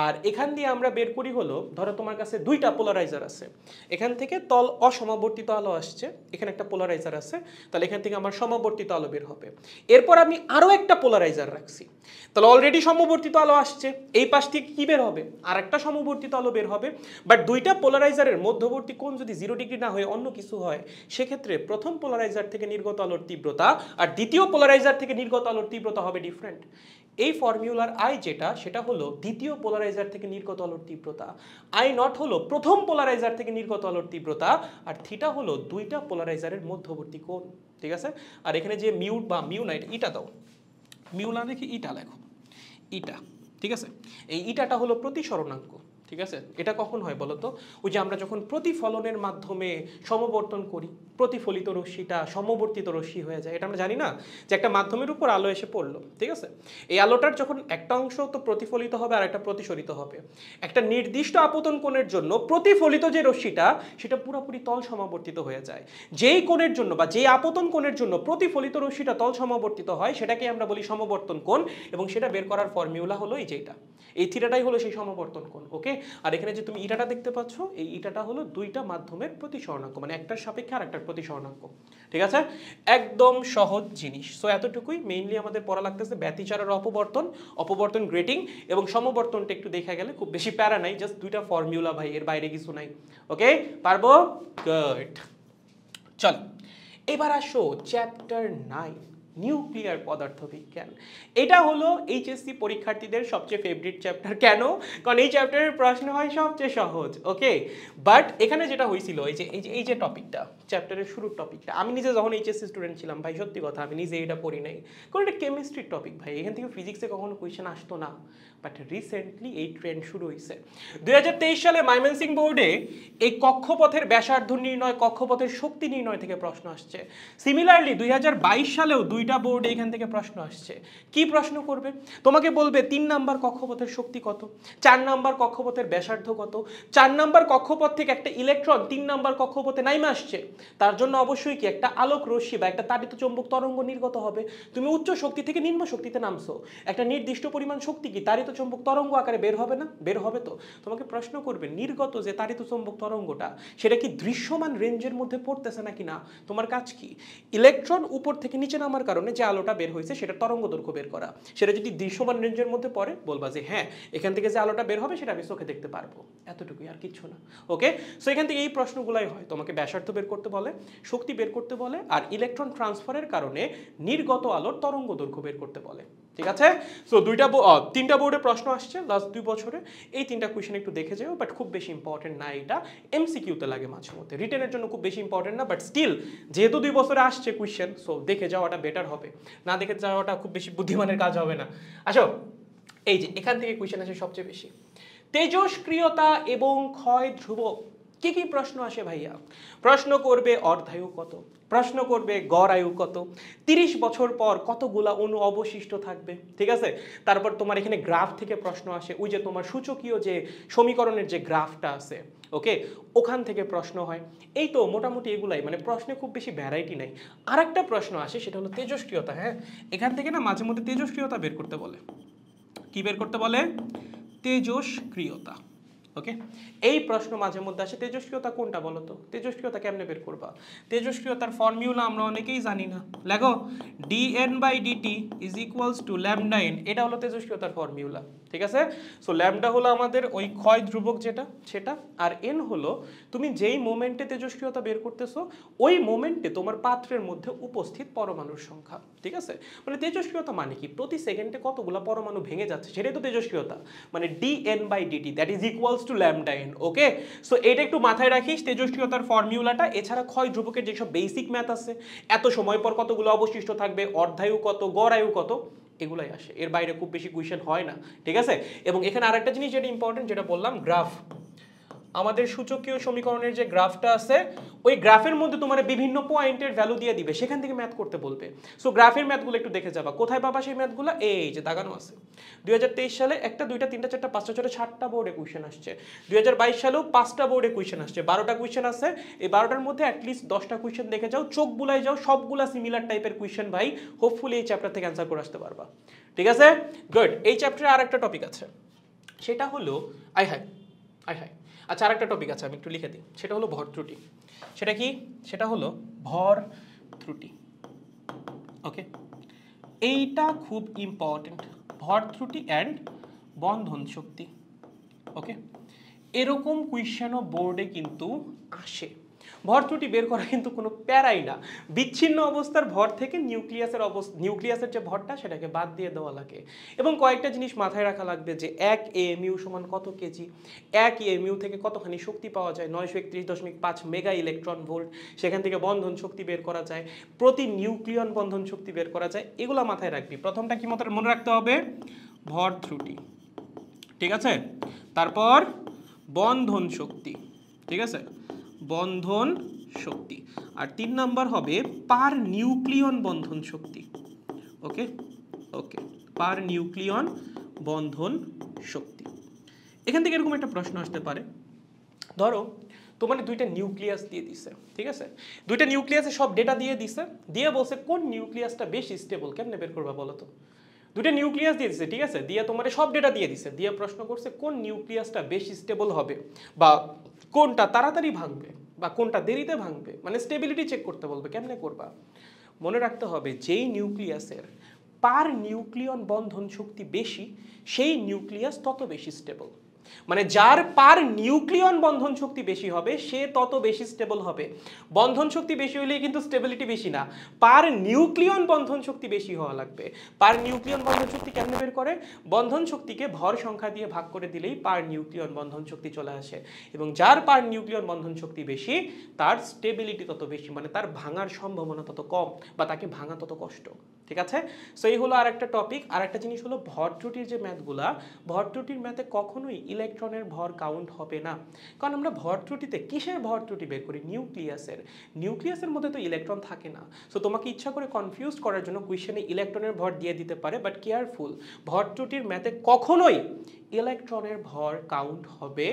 আর এখান দিয়ে আমরা বের করি হলো, ধরো তোমার কাছে দুইটা পোলারাইজার আছে, এখান থেকে তল অসমবর্তিত আলো আসছে, এখানে একটা পোলারাইজার আছে, তাহলে এখান থেকে আমার সমবর্তিত আলো বের হবে। এরপর আমি আরও একটা পোলারাইজার রাখছি, তাহলে অলরেডি সমবর্তিত আলো আসছে, এই পাশ থেকে কি বের হবে, আর একটা সমবর্তিত আলো বের হবে। বাট দুইটা পোলারাইজারের মধ্যবর্তী কোণ যদি 0 ডিগ্রি না হয়ে অন্য কিছু হয়, সেক্ষেত্রে প্রথম পোলারাইজার থেকে নির্গত আলোর তীব্রতা আর দ্বিতীয় পোলারাইজার থেকে নির্গত আলোর তীব্রতা হবে ডিফারেন্ট। এই ফর্মুলার আই যেটা, সেটা হলো দ্বিতীয় পোলারাইজার থেকে নির্গত আলোর তীব্রতা, I নট হলো প্রথম পোলারাইজার থেকে নির্গত আলোর তীব্রতা, আর থিটা হলো দুইটা পোলারাইজারের মধ্যবর্তী কোণ, ঠিক আছে। আর এখানে যে মিউ বা মিউ না, ইটা দাও, মিউ না দেখি ইটা লেখো, ইটা, ঠিক আছে। এই ইটাটা হলো প্রতিসরণাঙ্ক, ঠিক আছে। এটা কখন হয় বলো তো, ওই যে আমরা যখন প্রতিফলনের মাধ্যমে সমবর্তন করি, প্রতিফলিত রশ্মিটা সমবর্তিত রশ্মি হয়ে যায়, এটা আমরা জানি না, যে একটা মাধ্যমের উপর আলো এসে পড়লো, ঠিক আছে, এই আলোটার যখন একটা অংশ তো প্রতিফলিত হবে আর একটা প্রতিসরিত হবে, একটা নির্দিষ্ট আপতন কোণের জন্য প্রতিফলিত যে রশ্মিটা সেটা পুরোপুরি তল সমাবর্তিত হয়ে যায়। যেই কোণের জন্য বা যেই আপতন কোণের জন্য প্রতিফলিত রশ্মিটা তল সমাবর্তিত হয় সেটাকে আমরা বলি সমবর্তন কোণ, এবং সেটা বের করার ফর্মুলা হলো এই যেটা, এই থিটাটাই হলো সেই সমবর্তন কোণ। ওকে, আর এখানে যে তুমি ইটাটা দেখতে পাচ্ছ, এই ইটাটা হলো দুইটা মাধ্যমের প্রতিসরণাঙ্ক, মানে একটার সাপেক্ষে আর একটার প্রতিসরণাঙ্ক, ঠিক আছে, একদম সহজ জিনিস। সো এতটুকুই মেইনলি আমাদের পড়া লাগতেছে, ব্যতিচারের অপবর্তন, অপবর্তন গ্রেটিং এবং সমবর্তনটা একটু দেখা গেলে, খুব বেশি প্যারা নাই, জাস্ট দুইটা ফর্মুলা ভাই, এর বাইরে কিছু নাই। ওকে, পারবো, গুড। চল এবার আসো চ্যাপ্টার 9, নিউক্লিয়ার পদার্থবিজ্ঞান। এটা হলো এইচএসসি পরীক্ষার্থীদের সবচেয়ে ফেভারিট চ্যাপ্টার। কেন? কারণ এই চ্যাপ্টারের প্রশ্ন হয় সবচেয়ে সহজ। ওকে, বাট এখানে যেটা হয়েছিল, এই যে টপিকটা, চ্যাপ্টারের শুরুর টপিকটা, আমি নিজে যখন এইচএসসি স্টুডেন্ট ছিলাম ভাই, সত্যি কথা আমি নিজে এটা পড়ি নাই, কারণ এটা কেমিস্ট্রির টপিক ভাই, এখান থেকে ফিজিক্সে কখনো কোয়েশ্চেন আসতো না। বাট রিসেন্টলি এই ট্রেন্ড শুরু হয়েছে। 2023 সালে ময়মনসিংহ বোর্ডে এই কক্ষপথের ব্যাসার্ধ নির্ণয়, কক্ষপথের শক্তি নির্ণয় থেকে প্রশ্ন আসছে। সিমিলারলি 2022 সালেও দুইটা বোর্ডে এখান থেকে প্রশ্ন আসছে। কি প্রশ্ন করবে? তোমাকে বলবে 3 নাম্বার কক্ষপথের শক্তি কত, 4 নাম্বার কক্ষপথের ব্যাসার্ধ কত, 4 নাম্বার কক্ষপথ থেকে একটা ইলেকট্রন 3 নাম্বার কক্ষপথে নাইমে আসছে, তার জন্য অবশ্যই কি একটা আলোক রশ্মি বা একটা তাড়িত চৌম্বক তরঙ্গ নির্গত হবে। তুমি উচ্চ শক্তি থেকে নিম্ন শক্তিতে নামছো, একটা নির্দিষ্ট পরিমাণ শক্তি কি তাড়িত চৌম্বক তরঙ্গ আকারে বের হবে না? বের হবে তো। তোমাকে প্রশ্ন করবে নির্গত যে তাড়িত চৌম্বক তরঙ্গটা সেটা কি দৃশ্যমান রেঞ্জের মধ্যে পড়তেছে নাকি না। তোমার কাজ কি ইলেকট্রন উপর থেকে নিচে নামার কারণে যে আলোটা বের হয়েছে সেটা তরঙ্গ দৈর্ঘ্য বের করা। সেটা যদি দৃশ্যমান রেঞ্জের মধ্যে পড়ে বলবা যে হ্যাঁ এখান থেকে যে আলোটা বের হবে সেটা আমি চোখে দেখতে পারবো, এতটুকুই আর কিছু না। ওকে, সো এখান থেকে এই প্রশ্নগুলাই হয়, তোমাকে ব্যাসার্ধ বের করতে বলে, শক্তি বের করতে বলে, আর ইলেকট্রন ট্রান্সফারের কারণে নির্গত আলোর তরঙ্গ দৈর্ঘ্য বের করতে বলে। ঠিক আছে, সো তিনটা বোর্ডে প্রশ্ন আসছে লাস্ট 2 বছরে, এই তিনটা কোয়েশ্চেন একটু দেখে যাও, বাট খুব বেশি ইম্পর্টেন্ট না, এটা এমসিকিউতে লাগে মাঝে মধ্যে, রিটেনের জন্য খুব বেশি ইম্পর্টেন্ট না, বাট স্টিল যেহেতু 2 বছরে আসছে কোয়েশ্চেন, সো দেখে যাওয়াটা বেটার হবে, না দেখে যাওয়াটা খুব বেশি বুদ্ধিমানের কাজ হবে না। আসো, এই যে এখান থেকে কোয়েশ্চেন আসে সবচেয়ে বেশি, তেজস্ক্রিয়তা এবং ক্ষয় ধ্রুবক। কি কি প্রশ্ন আসে ভাইয়া? প্রশ্ন করবে অর্ধায়ু কত, প্রশ্ন করবে গড় আয়ু কত, 30 বছর পর কতগুলা অণু অবশিষ্ট থাকবে, ঠিক আছে। তারপর তোমার এখানে গ্রাফ থেকে প্রশ্ন আসে, ওই যে তোমার সূচকীয় যে সমীকরণের যে গ্রাফটা আছে, ওকে, ওখান থেকে প্রশ্ন হয়। এই তো মোটামুটি এগুলাই, মানে প্রশ্নে খুব বেশি ভ্যারাইটি নাই। আর একটা প্রশ্ন আসে সেটা হলো তেজস্ক্রিয়তা। হ্যাঁ, এখান থেকে না মাঝে মধ্যে তেজস্ক্রিয়তা বের করতে বলে। কি বের করতে বলে? তেজস্ক্রিয়তা। ওকে, এই প্রশ্ন মাঝে মধ্যে আসে, তেজস্ক্রিয়তা কোনটা বলো তো, তেজস্ক্রিয়তা কেমনে বের করবা? তেজস্ক্রিয়তার ফর্মুলা আমরা অনেকেই জানি না, লেখো dN/dt is equals two lambda n, এটা হলো তেজস্ক্রিয়তার ফর্মুলা। ঠিক আছে, সো ল্যামডা হলো আমাদের ওই ক্ষয় ধ্রুবক যেটা সেটা, আর n হলো তুমি যেই মোমেন্টে তেজস্ক্রিয়তা বের করতেছো ওই মোমেন্টে তোমার পাত্রের মধ্যে উপস্থিত পরমাণুর সংখ্যা। ঠিক আছে, মানে তেজস্ক্রিয়তা মানে কি, প্রতি সেকেন্ডে কতগুলো পরমাণু ভেঙে যাচ্ছে সেটাই তো তেজস্ক্রিয়তা, মানে dN/dt that is equals two lambda n। Okay, so এটা একটু মাথায় রাখিস তেজস্ক্রিয়তার ফর্মুলাটা। এছাড়া ক্ষয় ধ্রুবকের যেসব বেসিক ম্যাথ আছে, এত সময় পর কতগুলো অবশিষ্ট থাকবে, অর্ধায়ু কত, গড় আয়ু কত, এগুলাই আসে, এর বাইরে খুব বেশি কোয়েশ্চেন হয় না। ঠিক আছে, এবং এখানে আরেকটা জিনিস যেটা ইম্পর্টেন্ট, যেটা বললাম গ্রাফ, আমাদের সূচকীয় সমীকরণের যে গ্রাফটা আছে ওই গ্রাফের মধ্যে তোমার বিভিন্ন পয়েন্টের ভ্যালু দিয়ে দিবে, সেখান থেকে ম্যাথ করতে বলবে। সো গ্রাফের ম্যাথগুলো একটু দেখে যাবা। কোথায় পাবা সেই ম্যাথগুলো? এই যে দাগানো আছে। 2023 সালে 1টা 2টা 3টা 4টা 5টা 6টা 7টা বোর্ডে কোয়েশ্চেন আসছে। 2022 সালেও 5টা বোর্ডে কোয়েশ্চেন আসছে, 12টা কোয়েশ্চেন আছে। এই 12টার মধ্যে অ্যাটলিস্ট 10টা কোয়েশ্চেন দেখে যাও, চোখ বুলাই যাও, সবগুলা সিমিলার টাইপের কোয়েশ্চেন ভাই, হোপফুলি এই চ্যাপ্টার থেকে অ্যান্সার করে আসতে পারবা। ঠিক আছে, গুড। এই চ্যাপ্টারে আরেকটা টপিক আছে, সেটা হলো আই হাই। আচ্ছা, আরেকটা টপিক আছে, আমি একটু লিখে দিই, সেটা হলো ভর ত্রুটি। সেটা কি? সেটা হলো ভর ত্রুটি। ওকে, এইটা খুব ইম্পর্টেন্ট, ভর ত্রুটি অ্যান্ড বন্ধন শক্তি। ওকে, এরকম কোয়েশ্চেনও বোর্ডে কিন্তু আসে। ভর ত্রুটি বের করা কিন্তু কোনো প্যারাই না, বিচ্ছিন্ন অবস্থার ভর থেকে নিউক্লিয়াসের যে ভরটা সেটাকে বাদ দিয়ে দেওয়া লাগে। এবং কয়েকটা জিনিস মাথায় রাখা লাগবে, যে 1 AMU সমান কত কেজি, 1 AMU থেকে কতখানি শক্তি পাওয়া যায়, 931.5 মেগা ইলেকট্রন ভোল্ট, সেখান থেকে বন্ধন শক্তি বের করা যায়, প্রতি নিউক্লিয়ন বন্ধন শক্তি বের করা যায়, এগুলো মাথায় রাখবি। প্রথমটা কি মনে রাখতে হবে? ভর ত্রুটি। ঠিক আছে, তারপর বন্ধন শক্তি। ঠিক আছে, বন্ধন শক্তি, আর 3 নাম্বার হবে পার নিউক্লিয়ন বন্ধন শক্তি। ওকে, পার নিউক্লিয়ন বন্ধন শক্তি। এখান থেকে এরকম একটা প্রশ্ন আসতে পারে, ধরো তোমার 2টা নিউক্লিয়াস দিয়ে দিছে, ঠিক আছে, 2টা নিউক্লিয়াসে সব ডেটা দিয়ে দিছে, দিয়ে বলছে কোন নিউক্লিয়াসটা বেশি স্টেবল, কেমনে বের করবা বলো তো? 2টা নিউক্লিয়াস দিয়ে দিছে, ঠিক আছে, দিয়ে তোমার সব ডেটা দিয়ে দিছে, দিয়ে প্রশ্ন করছে কোন নিউক্লিয়াসটা বেশি স্টেবল হবে, বা কোনটা তাড়াতাড়ি ভাঙবে, বা কোনটা দেরিতে ভাঙবে, মানে স্টেবিলিটি চেক করতে বলবে, কেমনে করবা? মনে রাখতে হবে যেই নিউক্লিয়াসের পার নিউক্লিয়ন বন্ধন শক্তি বেশি সেই নিউক্লিয়াস তত বেশি স্টেবল, মানে যার পার নিউক্লিয়ন বন্ধন শক্তি বেশি হবে সে তত বেশি স্টেবল হবে। বন্ধন শক্তি বেশি হলেই কিন্তু স্টেবিলিটি বেশি না, পার নিউক্লিয়ন বন্ধন শক্তি বেশি হওয়া লাগবে। পার নিউক্লিয়ন বন্ধন শক্তি কেমনে বের করে? বন্ধন শক্তিকে ভর সংখ্যা দিয়ে ভাগ করে দিলেই পার নিউক্লিয়ন বন্ধন শক্তি চলে আসে, এবং যার পার নিউক্লিয়ন বন্ধন শক্তি বেশি তার স্টেবিলিটি তত বেশি, মানে তার ভাঙার সম্ভাবনা তত কম, বা তাকে ভাঙা তত কষ্ট। ঠিক আছে, সো এই হলো আরেকটা টপিক। আরেকটা জিনিস হলো ভর ত্রুটির যে ম্যাথগুলা, ভর ত্রুটির ম্যাথে কখনোই ইলেকট্রনের ভর কাউন্ট হবে না, কারণ আমরা ভর ত্রুটিতে কিসের ভর ত্রুটি বের করি? নিউক্লিয়াসের মধ্যে তো ইলেকট্রন থাকে না। সো তোমাকে ইচ্ছা করে কনফিউজ করার জন্য কোয়েশ্চেনে ইলেকট্রনের ভর দিয়ে দিতে পারে, বাট কেয়ারফুল, ভর ত্রুটির ম্যাথে কখনোই ইলেকট্রনের ভর কাউন্ট হবে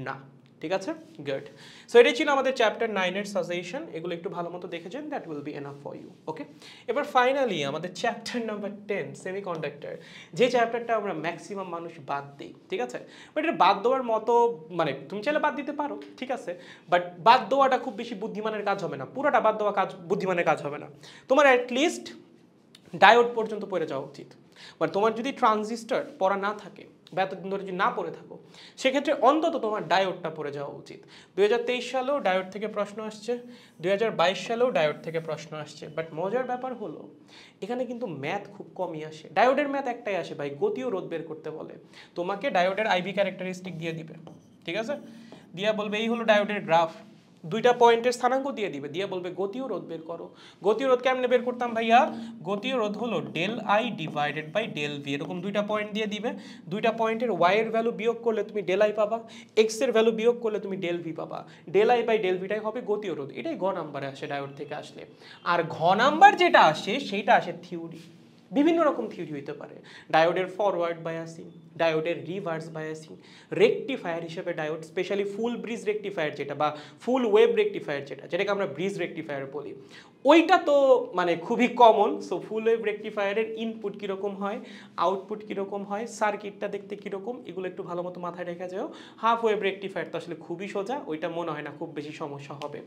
না। ঠিক আছে, গুড। সো এটাই ছিল আমাদের চ্যাপ্টার 9-এর সাজেশন। এগুলো একটু ভালো মতো দেখেছেন, that will be enough for you. Okay, এবার ফাইনালি আমাদের চ্যাপ্টার নাম্বার 10 সেমিকন্ডাক্টর, যে চ্যাপ্টারটা আমরা ম্যাক্সিমাম মানুষ বাদ দিই। ঠিক আছে, বাট এটা বাদ দেওয়ার মতো, মানে তুমি চাইলে বাদ দিতে পারো, ঠিক আছে, বাট বাদ দেওয়াটা খুব বেশি বুদ্ধিমানের কাজ হবে না, পুরোটা বাদ দেওয়া কাজ বুদ্ধিমানের কাজ হবে না। তোমার অ্যাটলিস্ট ডায়োড পর্যন্ত পড়ে যাওয়া উচিত। বাট তোমার যদি ট্রানজিস্টর পড়া না থাকে বা এতদিন ধরে যদি না পড়ে থাকো, সেক্ষেত্রে অন্তত তোমার ডায়োডটা পড়ে যাওয়া উচিত। 2023 সালেও ডায়োড থেকে প্রশ্ন আসছে, 2022 সালেও ডায়োড থেকে প্রশ্ন আসছে। বাট মজার ব্যাপার হলো এখানে কিন্তু ম্যাথ খুব কমই আসে। ডায়োডের ম্যাথ একটাই আসে ভাই, গতি ও রোধ বের করতে বলে। তোমাকে ডায়োডের আইভি ক্যারেক্টারিস্টিক দিয়ে দিবে, ঠিক আছে, দিয়া বলবে এই হলো ডায়োডের গ্রাফ, দুইটা পয়েন্টের স্থানাঙ্ক দিয়ে দিবে, দিয়ে বলবে গতি ও রোধ বের করো। গতি ও রোধ কেমনে বের করতাম ভাইয়া? গতি ও রোধ হলো del I divided by del V, এরকম দুইটা পয়েন্ট দিয়ে দিবে। দুইটা পয়েন্টের ওয়াই এর ভ্যালু বিয়োগ করলে তুমি ডেল আই পাবা, এক্স এর ভ্যালু বিয়োগ করলে তুমি ডেল ভি পাবা। ডেল আই বাই ডেল ভিটাই হবে গতি ও রোধ। এটাই ঘ নাম্বারে আসে ডায়োড থেকে আসলে। আর ঘ নাম্বার যেটা আসে সেইটা আসে থিওরি। বিভিন্ন রকম থিওরি হইতে পারে, ডায়োডের ফরওয়ার্ড বায়াসিং, ডায়োডের রিভার্স বায়াসিং, রেকটিফায়ার হিসেবে diode, specially full bridge rectifier যেটা বা ফুল ওয়েভ রেকটিফায়ার যেটাকে আমরা ব্রিজ রেকটিফায়ার বলি, ওইটা তো মানে খুবই কমন। সো ফুল ওয়েভ রেকটিফায়ারের ইনপুট কীরকম হয়, আউটপুট কীরকম হয়, সার্কিটটা দেখতে কীরকম, এগুলো একটু ভালো মতো মাথায় রেখে যাও। হাফ ওয়েভ রেকটিফায়ার তো আসলে খুবই সোজা, ওইটা মনে হয় না খুব বেশি সমস্যা হবে।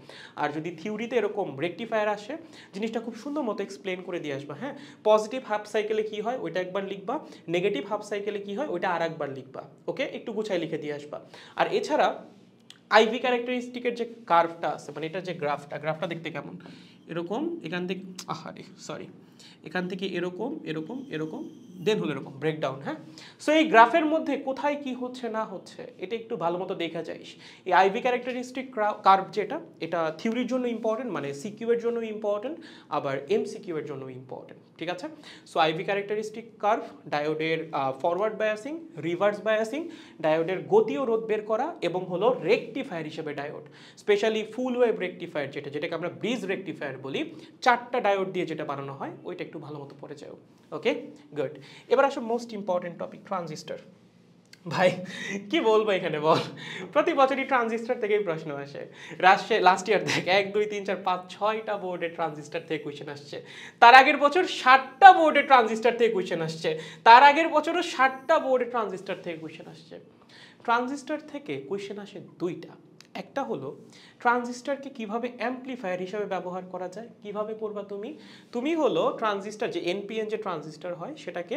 আর যদি থিওরিতে এরকম রেকটিফায়ার আসে, জিনিসটা খুব সুন্দর মতো এক্সপ্লেন করে দিয়ে আসবা। হ্যাঁ, পজিটিভ হাফ সাইকেলে কী হয় ওইটা একবার লিখবা, নেগেটিভ হাফ সাইকেলে কী হয় ওইটা আর একবার লিখবা। ওকে, একটু গুছাই লিখে দিয়ে আসবা। আর এছাড়া আইভি ক্যারেক্টারিস্টিকের যে কার্ভটা আছে, মানে এটা যে গ্রাফটা দেখতে কেমন, এরকম এখান থেকে, সরি, এখান থেকে এরকম এরকম এরকম, দেন হলো এরকম ব্রেকডাউন। হ্যাঁ, সো এই গ্রাফের মধ্যে কোথায় কি হচ্ছে না হচ্ছে এটা একটু ভালো মতো দেখা যাইস। এই আইভি ক্যারেক্টারিস্টিক কার্ভ যেটা, এটা থিওরির জন্য ইম্পর্টেন্ট, মানে সিকিউ এর জন্য ইম্পর্টেন্ট, আবার এমসিকিউ এর জন্য ইম্পর্টেন্ট। ঠিক আছে, সো আইভি ক্যারেক্টারিস্টিক কার্ভ, ডায়োডের ফরওয়ার্ড বায়াসিং, রিভার্স বায়াসিং, ডায়োডের গতি ও রোধ বের করা, এবং হলো রেকটিফায়ার হিসেবে diode, specially full wave rectifier যেটাকে আমরা ব্রিজ রেকটিফায়ার বলি, 4টা ডায়োড দিয়ে যেটা বানানো হয়, ওইটা একটু ভালো মতো পড়ে যাও। ওকে, গুড। এবার আসো মোস্ট ইম্পর্টেন্ট টপিক, ট্রানজিস্টর। ভাই কি বলবো এখানে বল, প্রতি বছরই ট্রানজিস্টর থেকেই প্রশ্ন আসে। লাস্ট ইয়ার দেখ 1 2 3 4 5 6টা বোর্ডে ট্রানজিস্টর থেকে কোয়েশ্চেন আসছে, তার আগের বছর 60টা বোর্ডে ট্রানজিস্টর থেকে কোয়েশ্চেন আসছে, তার আগের বছরও 60টা বোর্ডে ট্রানজিস্টর থেকে কোয়েশ্চেন আসছে। ট্রানজিস্টর থেকে কোয়েশ্চেন আসে দুইটা, একটা হলো ট্রানজিস্টরকে কিভাবে অ্যাম্পলিফায়ার হিসেবে ব্যবহার করা যায়, কিভাবে করবা তুমি হলো ট্রানজিস্টর যে এনপিএন যে ট্রানজিস্টর হয় সেটাকে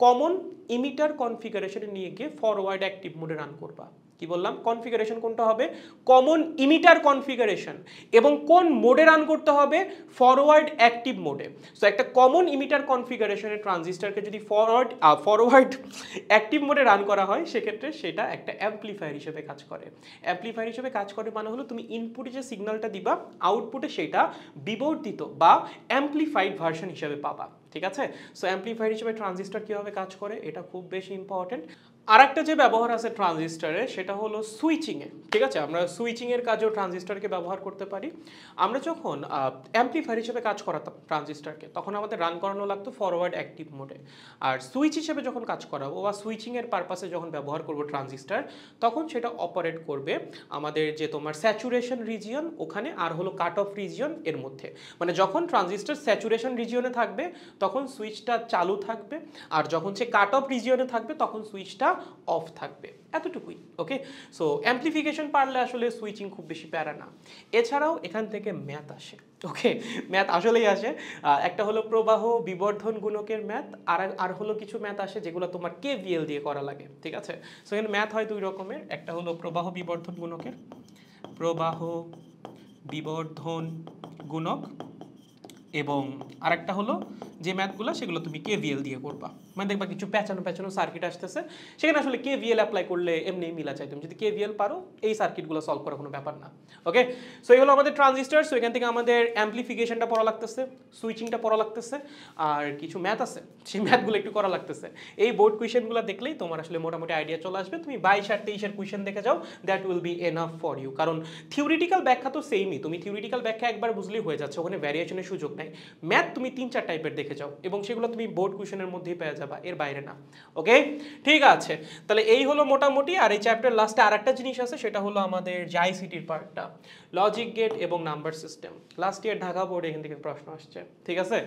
কমন ইমিটার কনফিগারেশনে নিয়ে গিয়ে ফরওয়ার্ড অ্যাক্টিভ মোডে রান করবা। কি বললাম, কনফিগারেশন কোনটা হবে, কমন ইমিটার কনফিগারেশন, এবং কোন মোডে রান করতে হবে, ফরওয়ার্ড অ্যাক্টিভ মোডে। সো একটা কমন ইমিটার কনফিগারেশনের ট্রানজিস্টরকে যদি ফরওয়ার্ড অ্যাক্টিভ মোডে রান করা হয়, সেক্ষেত্রে সেটা একটা অ্যাম্পলিফায়ার হিসেবে কাজ করে। অ্যাম্পলিফায়ার হিসেবে কাজ করে মানে হলো তুমি ইনপুটে যে সিগন্যালটা দিবা, আউটপুটে সেটা বিবর্ধিত বা অ্যাম্পলিফাইড ভার্সন হিসেবে পাবা। ঠিক আছে, সো অ্যাম্পলিফায়ার হিসেবে ট্রানজিস্টর কীভাবে কাজ করে এটা খুব বেশি ইম্পর্টেন্ট। আর একটা যে ব্যবহার আছে ট্রানজিস্টরে সেটা হলো সুইচিংয়ে। ঠিক আছে, আমরা সুইচিংয়ের কাজেও ট্রানজিস্টরকে ব্যবহার করতে পারি। আমরা যখন অ্যাম্পলিফায়ার হিসেবে কাজ করাতাম ট্রানজিস্টরকে, তখন আমাদের রান করানো লাগতো ফরওয়ার্ড অ্যাক্টিভ মোডে। আর সুইচ হিসেবে যখন কাজ করাবো বা সুইচিংয়ের পারপাসে যখন ব্যবহার করবো ট্রানজিস্টর, তখন সেটা অপারেট করবে আমাদের যে তোমার স্যাচুরেশন রিজিয়ন ওখানে, আর হলো কাট অফ রিজিয়ন এর মধ্যে। মানে যখন ট্রানজিস্টর স্যাচুরেশন রিজিয়নে থাকবে তখন সুইচটা চালু থাকবে, আর যখন সে কাট অফ রিজিয়নে থাকবে তখন সুইচটা অফ থাকবে, এতটুকুই। ওকে, সো অ্যাম্পলিফিকেশন পারলে আসলে সুইচিং খুব বেশি প্যারা না। এছাড়াও এখান থেকে ম্যাথ আসে। ওকে, ম্যাথ আসলেই আসে। একটা হলো প্রবাহ বিবর্ধন গুণকের ম্যাথ, আর হলো কিছু ম্যাথ আসে যেগুলো তোমার কেভিএল দিয়ে করা লাগে। ঠিক আছে, সো এখানে ম্যাথ হয় দুই রকমের, একটা হলো প্রবাহ বিবর্ধন গুণক, এবং আরেকটা হলো যে ম্যাথগুলো সেগুলো তুমি কেভিএল দিয়ে করবা। মানে দেখবা কিছু প্যাচানো সার্কিট আসতেছে, সেখানে আসলে কেভিএল অ্যাপ্লাই করলে এমনি মিলা চাই। তুমি যদি কেভিএল পারো এই সার্কিটগুলো সলভ করা কোনো ব্যাপার না। ওকে, সো এই হলো আমাদের ট্রানজিস্টর। সো এখান থেকে আমাদের অ্যাম্পলিফিকেশনটা পড়া লাগতেছে, সুইচিংটা পড়া লাগতেছে, আর কিছু ম্যাথ আছে সেই ম্যাথগুলো একটু করা লাগতেছে। এই বোর্ড কোয়েশনগুলো দেখলেই তোমার আসলে মোটামুটি আইডিয়া চলে আসবে। তুমি 22 আর 23-এর কোয়েশন দেখে যাও, that will be enough for you. কারণ থিওরিটিক্যাল ব্যাখ্যা তো সেমই, তুমি থিওরিটিক্যাল ব্যাখ্যা একবার বুঝলেই হয়ে যাচ্ছে, ওখানে ভ্যারিয়েশনের সুযোগ নাই। ম্যাথ তুমি 3-4 টাইপের দেখে দেখে যাও এবং সেগুলো তুমি বোর্ড কোশ্চেনের মধ্যেই পেয়ে যাবা, এর বাইরে না। ওকে, ঠিক আছে, তাহলে এই হলো মোটামুটি। আর এই চ্যাপ্টার লাস্টে আরেকটা জিনিস আছে, সেটা হলো আমাদের যে আইসিটির পার্টটা, লজিক গেট এবং number system. Last year Dhaka বোর্ডে এখান থেকে প্রশ্ন আসছে, ঠিক আছে।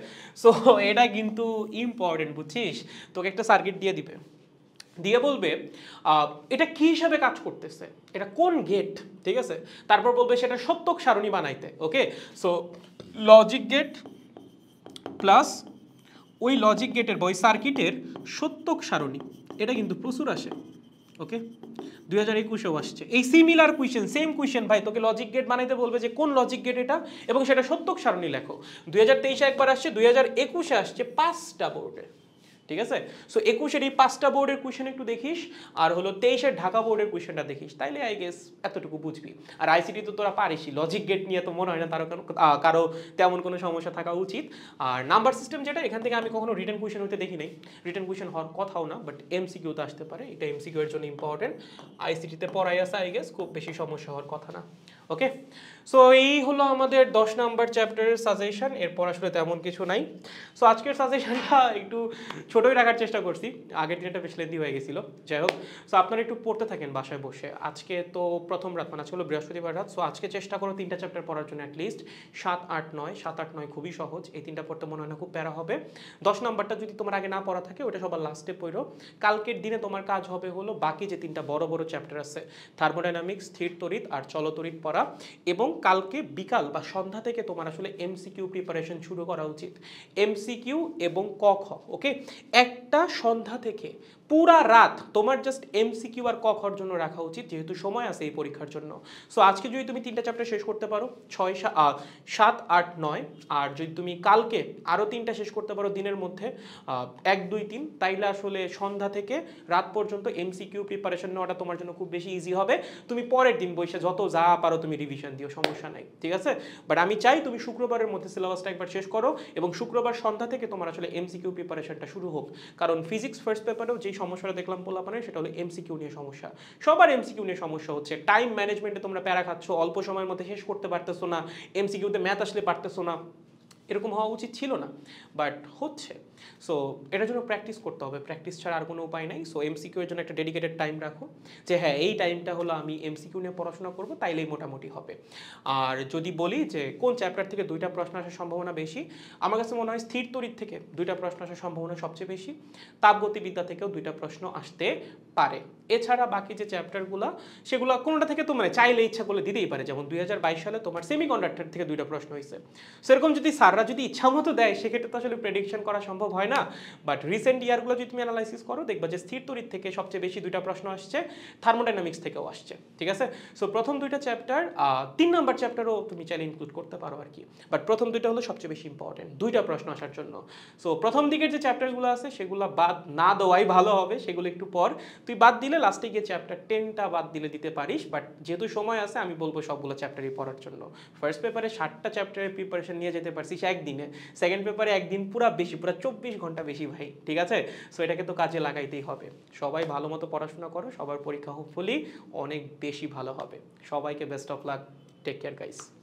সো এটা কিন্তু ইম্পর্টেন্ট, বুঝছিস। তোকে একটা সার্কিট দিয়ে দিবে, দিয়ে বলবে এটা কি হিসাবে কাজ করতেছে, এটা কোন গেট, ঠিক আছে। তারপর বলবে সেটা সত্যক সারণী বানাইতে। ওকে, সো লজিক গেট প্লাস ওই লজিক গেটের বা ওই সার্কিটের সত্যক সারণী, এটা কিন্তু প্রচুর আসে। ওকে, 2021-এও আসছে এই সিমিলার কুয়েশন, সেম কুয়েশন ভাই। তোকে লজিক গেট বানাইতে বলবে যে কোন লজিক গেট এটা, এবং সেটা সত্যক সারণী লেখো। 2023-এ একবার আসছে, 2021-এ আসছে 5টা বোর্ডে, ঠিক আছে। সো 21-এর এই 5টা বোর্ডের কোয়েশ্চেন একটু দেখিস, আর হলো 23-এর ঢাকা বোর্ডের কোয়েশ্চেনটা দেখিস, তাইলে আই গেস এতটুকু বুঝবি। আর আইসিটি তো তোরা পারিসই, লজিক গেট নিয়ে তো মনে হয় না কারো তেমন কোনো সমস্যা থাকা উচিত। আর নাম্বার সিস্টেম যেটা, এখান থেকে আমি কখনো রিটেন কোয়েশ্চেন হতে দেখি নাই, রিটেন কোয়েশ্চেন হওয়ার কথাও না, বাট এমসিকিউ তো আসতে পারে, এটা এমসিকিউ এর জন্য ইম্পর্টেন্ট। আইসিটিতে পড়াই আছে, আই গেস খুব বেশি সমস্যা হওয়ার কথা না। ওকে, সো এই হলো আমাদের 10 নাম্বার চ্যাপ্টারের সাজেশন, এরপর আসলে তেমন কিছু নাই। সো আজকের সাজেশনটা একটু ছোটই রাখার চেষ্টা করছি, আগের দিনটা বেশ লেন্দি হয়ে গেছিল। যাই হোক, সো আপনারা একটু পড়তে থাকেন বাসায় বসে। আজকে তো প্রথম রাত, মানে আজকে হলো বৃহস্পতিবার রাত। সো আজকে চেষ্টা করো 3টা চ্যাপ্টার পড়ার জন্য, অ্যাটলিস্ট 7, 8, 9। 7, 8, 9 খুবই সহজ, এই 3টা পড়তে মনে হয় না খুব প্যারা হবে। 10 নাম্বারটা যদি তোমার আগে না পড়া থাকে, ওটা সবার লাস্টে পড়ো। কালকের দিনে তোমার কাজ হবে হলো বাকি যে 3টা বড় বড় চ্যাপ্টার আছে, থার্মোডাইনামিক্স, স্থির তড়িৎ আর চলতড়িৎ পড়া। এবং কালকে বিকাল বা সন্ধ্যা থেকে তোমার আসলে এমসিকিউ প্রিপারেশন শুরু করা উচিত, এমসিকিউ এবং ক খ। ওকে, একটা সন্ধ্যা থেকে পুরা রাত তোমার জাস্ট এমসিকিউ আর ক খর জন্য রাখা উচিত, যেহেতু সময় আছে এই পরীক্ষার জন্য। সো আজকে যদি তুমি 3টা চ্যাপ্টার শেষ করতে পারো, 6, 7, 8, 9, আর যদি তুমি কালকে আরও 3টা শেষ করতে পারো দিনের মধ্যে, 1, 2, 3, তাইলে আসলে সন্ধ্যা থেকে রাত পর্যন্ত এমসিকিউ প্রিপারেশন নেওয়াটা তোমার জন্য খুব বেশি ইজি হবে। তুমি পরের দিন বসে যত যা পারো তুমি রিভিশন দিও, সমস্যা নাই, ঠিক আছে। বাট আমি চাই তুমি শুক্রবারের মধ্যে সিলেবাসটা একবার শেষ করো, এবং শুক্রবার সন্ধ্যা থেকে তোমার আসলে এমসিকিউ প্রিপারেশনটা শুরু হোক। কারণ ফিজিক্স ফার্স্ট পেপারেও যেই সমস্যাটা দেখলাম পোলাপানের, সেটা হলো এমসিকিউ নিয়ে সমস্যা। সবার এমসিকিউ নিয়ে সমস্যা হচ্ছে, টাইম ম্যানেজমেন্টে তোমরা প্যারা খাচ্ছ, অল্প সময়ের মধ্যে শেষ করতে পারতেছো না, এমসিকিউতে ম্যাথ আসলে পারতেছো না। এরকম হওয়া উচিত ছিল না, বাট হচ্ছে। সো এটার জন্য প্র্যাকটিস করতে হবে, প্র্যাকটিস ছাড়া আর কোনো উপায় নাই। সো এমসিকিউ এর জন্য একটা ডেডিকেটেড টাইম রাখো, যে হ্যাঁ এই টাইমটা হলো আমি এমসিকিউ নিয়ে পড়াশোনা করবো, তাইলেই মোটামুটি হবে। আর যদি বলি যে কোন চ্যাপ্টার থেকে 2টা প্রশ্ন আসার সম্ভাবনা বেশি, আমার কাছে মনে হয় স্থির তড়িৎ থেকে 2টা প্রশ্ন আসার সম্ভাবনা সবচেয়ে বেশি, তাপগতিবিদ্যা থেকেও 2টা প্রশ্ন আসতে পারে। এছাড়া বাকি যে চ্যাপ্টারগুলো, সেগুলো কোনোটা থেকে তো মানে চাইলে ইচ্ছা করলে দিতেই পারে। যেমন 2022 সালে তোমার সেমিকন্ডাক্টর থেকে 2টা প্রশ্ন হয়েছে। সেরকম যদি স্যাররা যদি ইচ্ছা মতো দেয়, সেক্ষেত্রে তো আসলে প্রেডিকশন করা সম্ভব হয় না। বাট রিসেন্ট ইয়ারগুলো যদি তুমি অ্যানালাইসিস করো, দেখবা যে স্থির তড়িৎ থেকে সবচেয়ে বেশি 2টা প্রশ্ন আসছে, থার্মোডাইনামিক্স থেকেও আসছে, ঠিক আছে। সো প্রথম 2টা চ্যাপ্টার, 3 নাম্বার চ্যাপ্টারও তুমি চাইলে ইনক্লুড করতে পারো আর কি। বাট প্রথম 2টা হলো সবচেয়ে বেশি ইম্পর্টেন্ট 2টা প্রশ্ন আসার জন্য। সো প্রথম দিকের যে চ্যাপ্টারগুলো আছে, সেগুলো বাদ না দেওয়াই ভালো হবে, সেগুলো একটু পর তুই বাদ দিলে লাস্টে গিয়ে চ্যাপ্টার 10টা বাদ দিতে পারিস। বাট যেহেতু সময় আছে, আমি বলবো সবগুলো চ্যাপ্টারই পড়ার জন্য। ফার্স্ট পেপারে 7টা চ্যাপ্টারের প্রিপারেশন নিয়ে যেতে পারছিস একদিনে, সেকেন্ড পেপারে একদিন পুরা 24 ঘন্টা বেশি ভাই, ঠিক আছে। সো এটাকে তো কাজে লাগাইতেই হবে। সবাই ভালো মতো পড়াশোনা করো, সবার পরীক্ষা হোপফুলি অনেক বেশি ভালো হবে। সবাইকে best of luck, take care guys.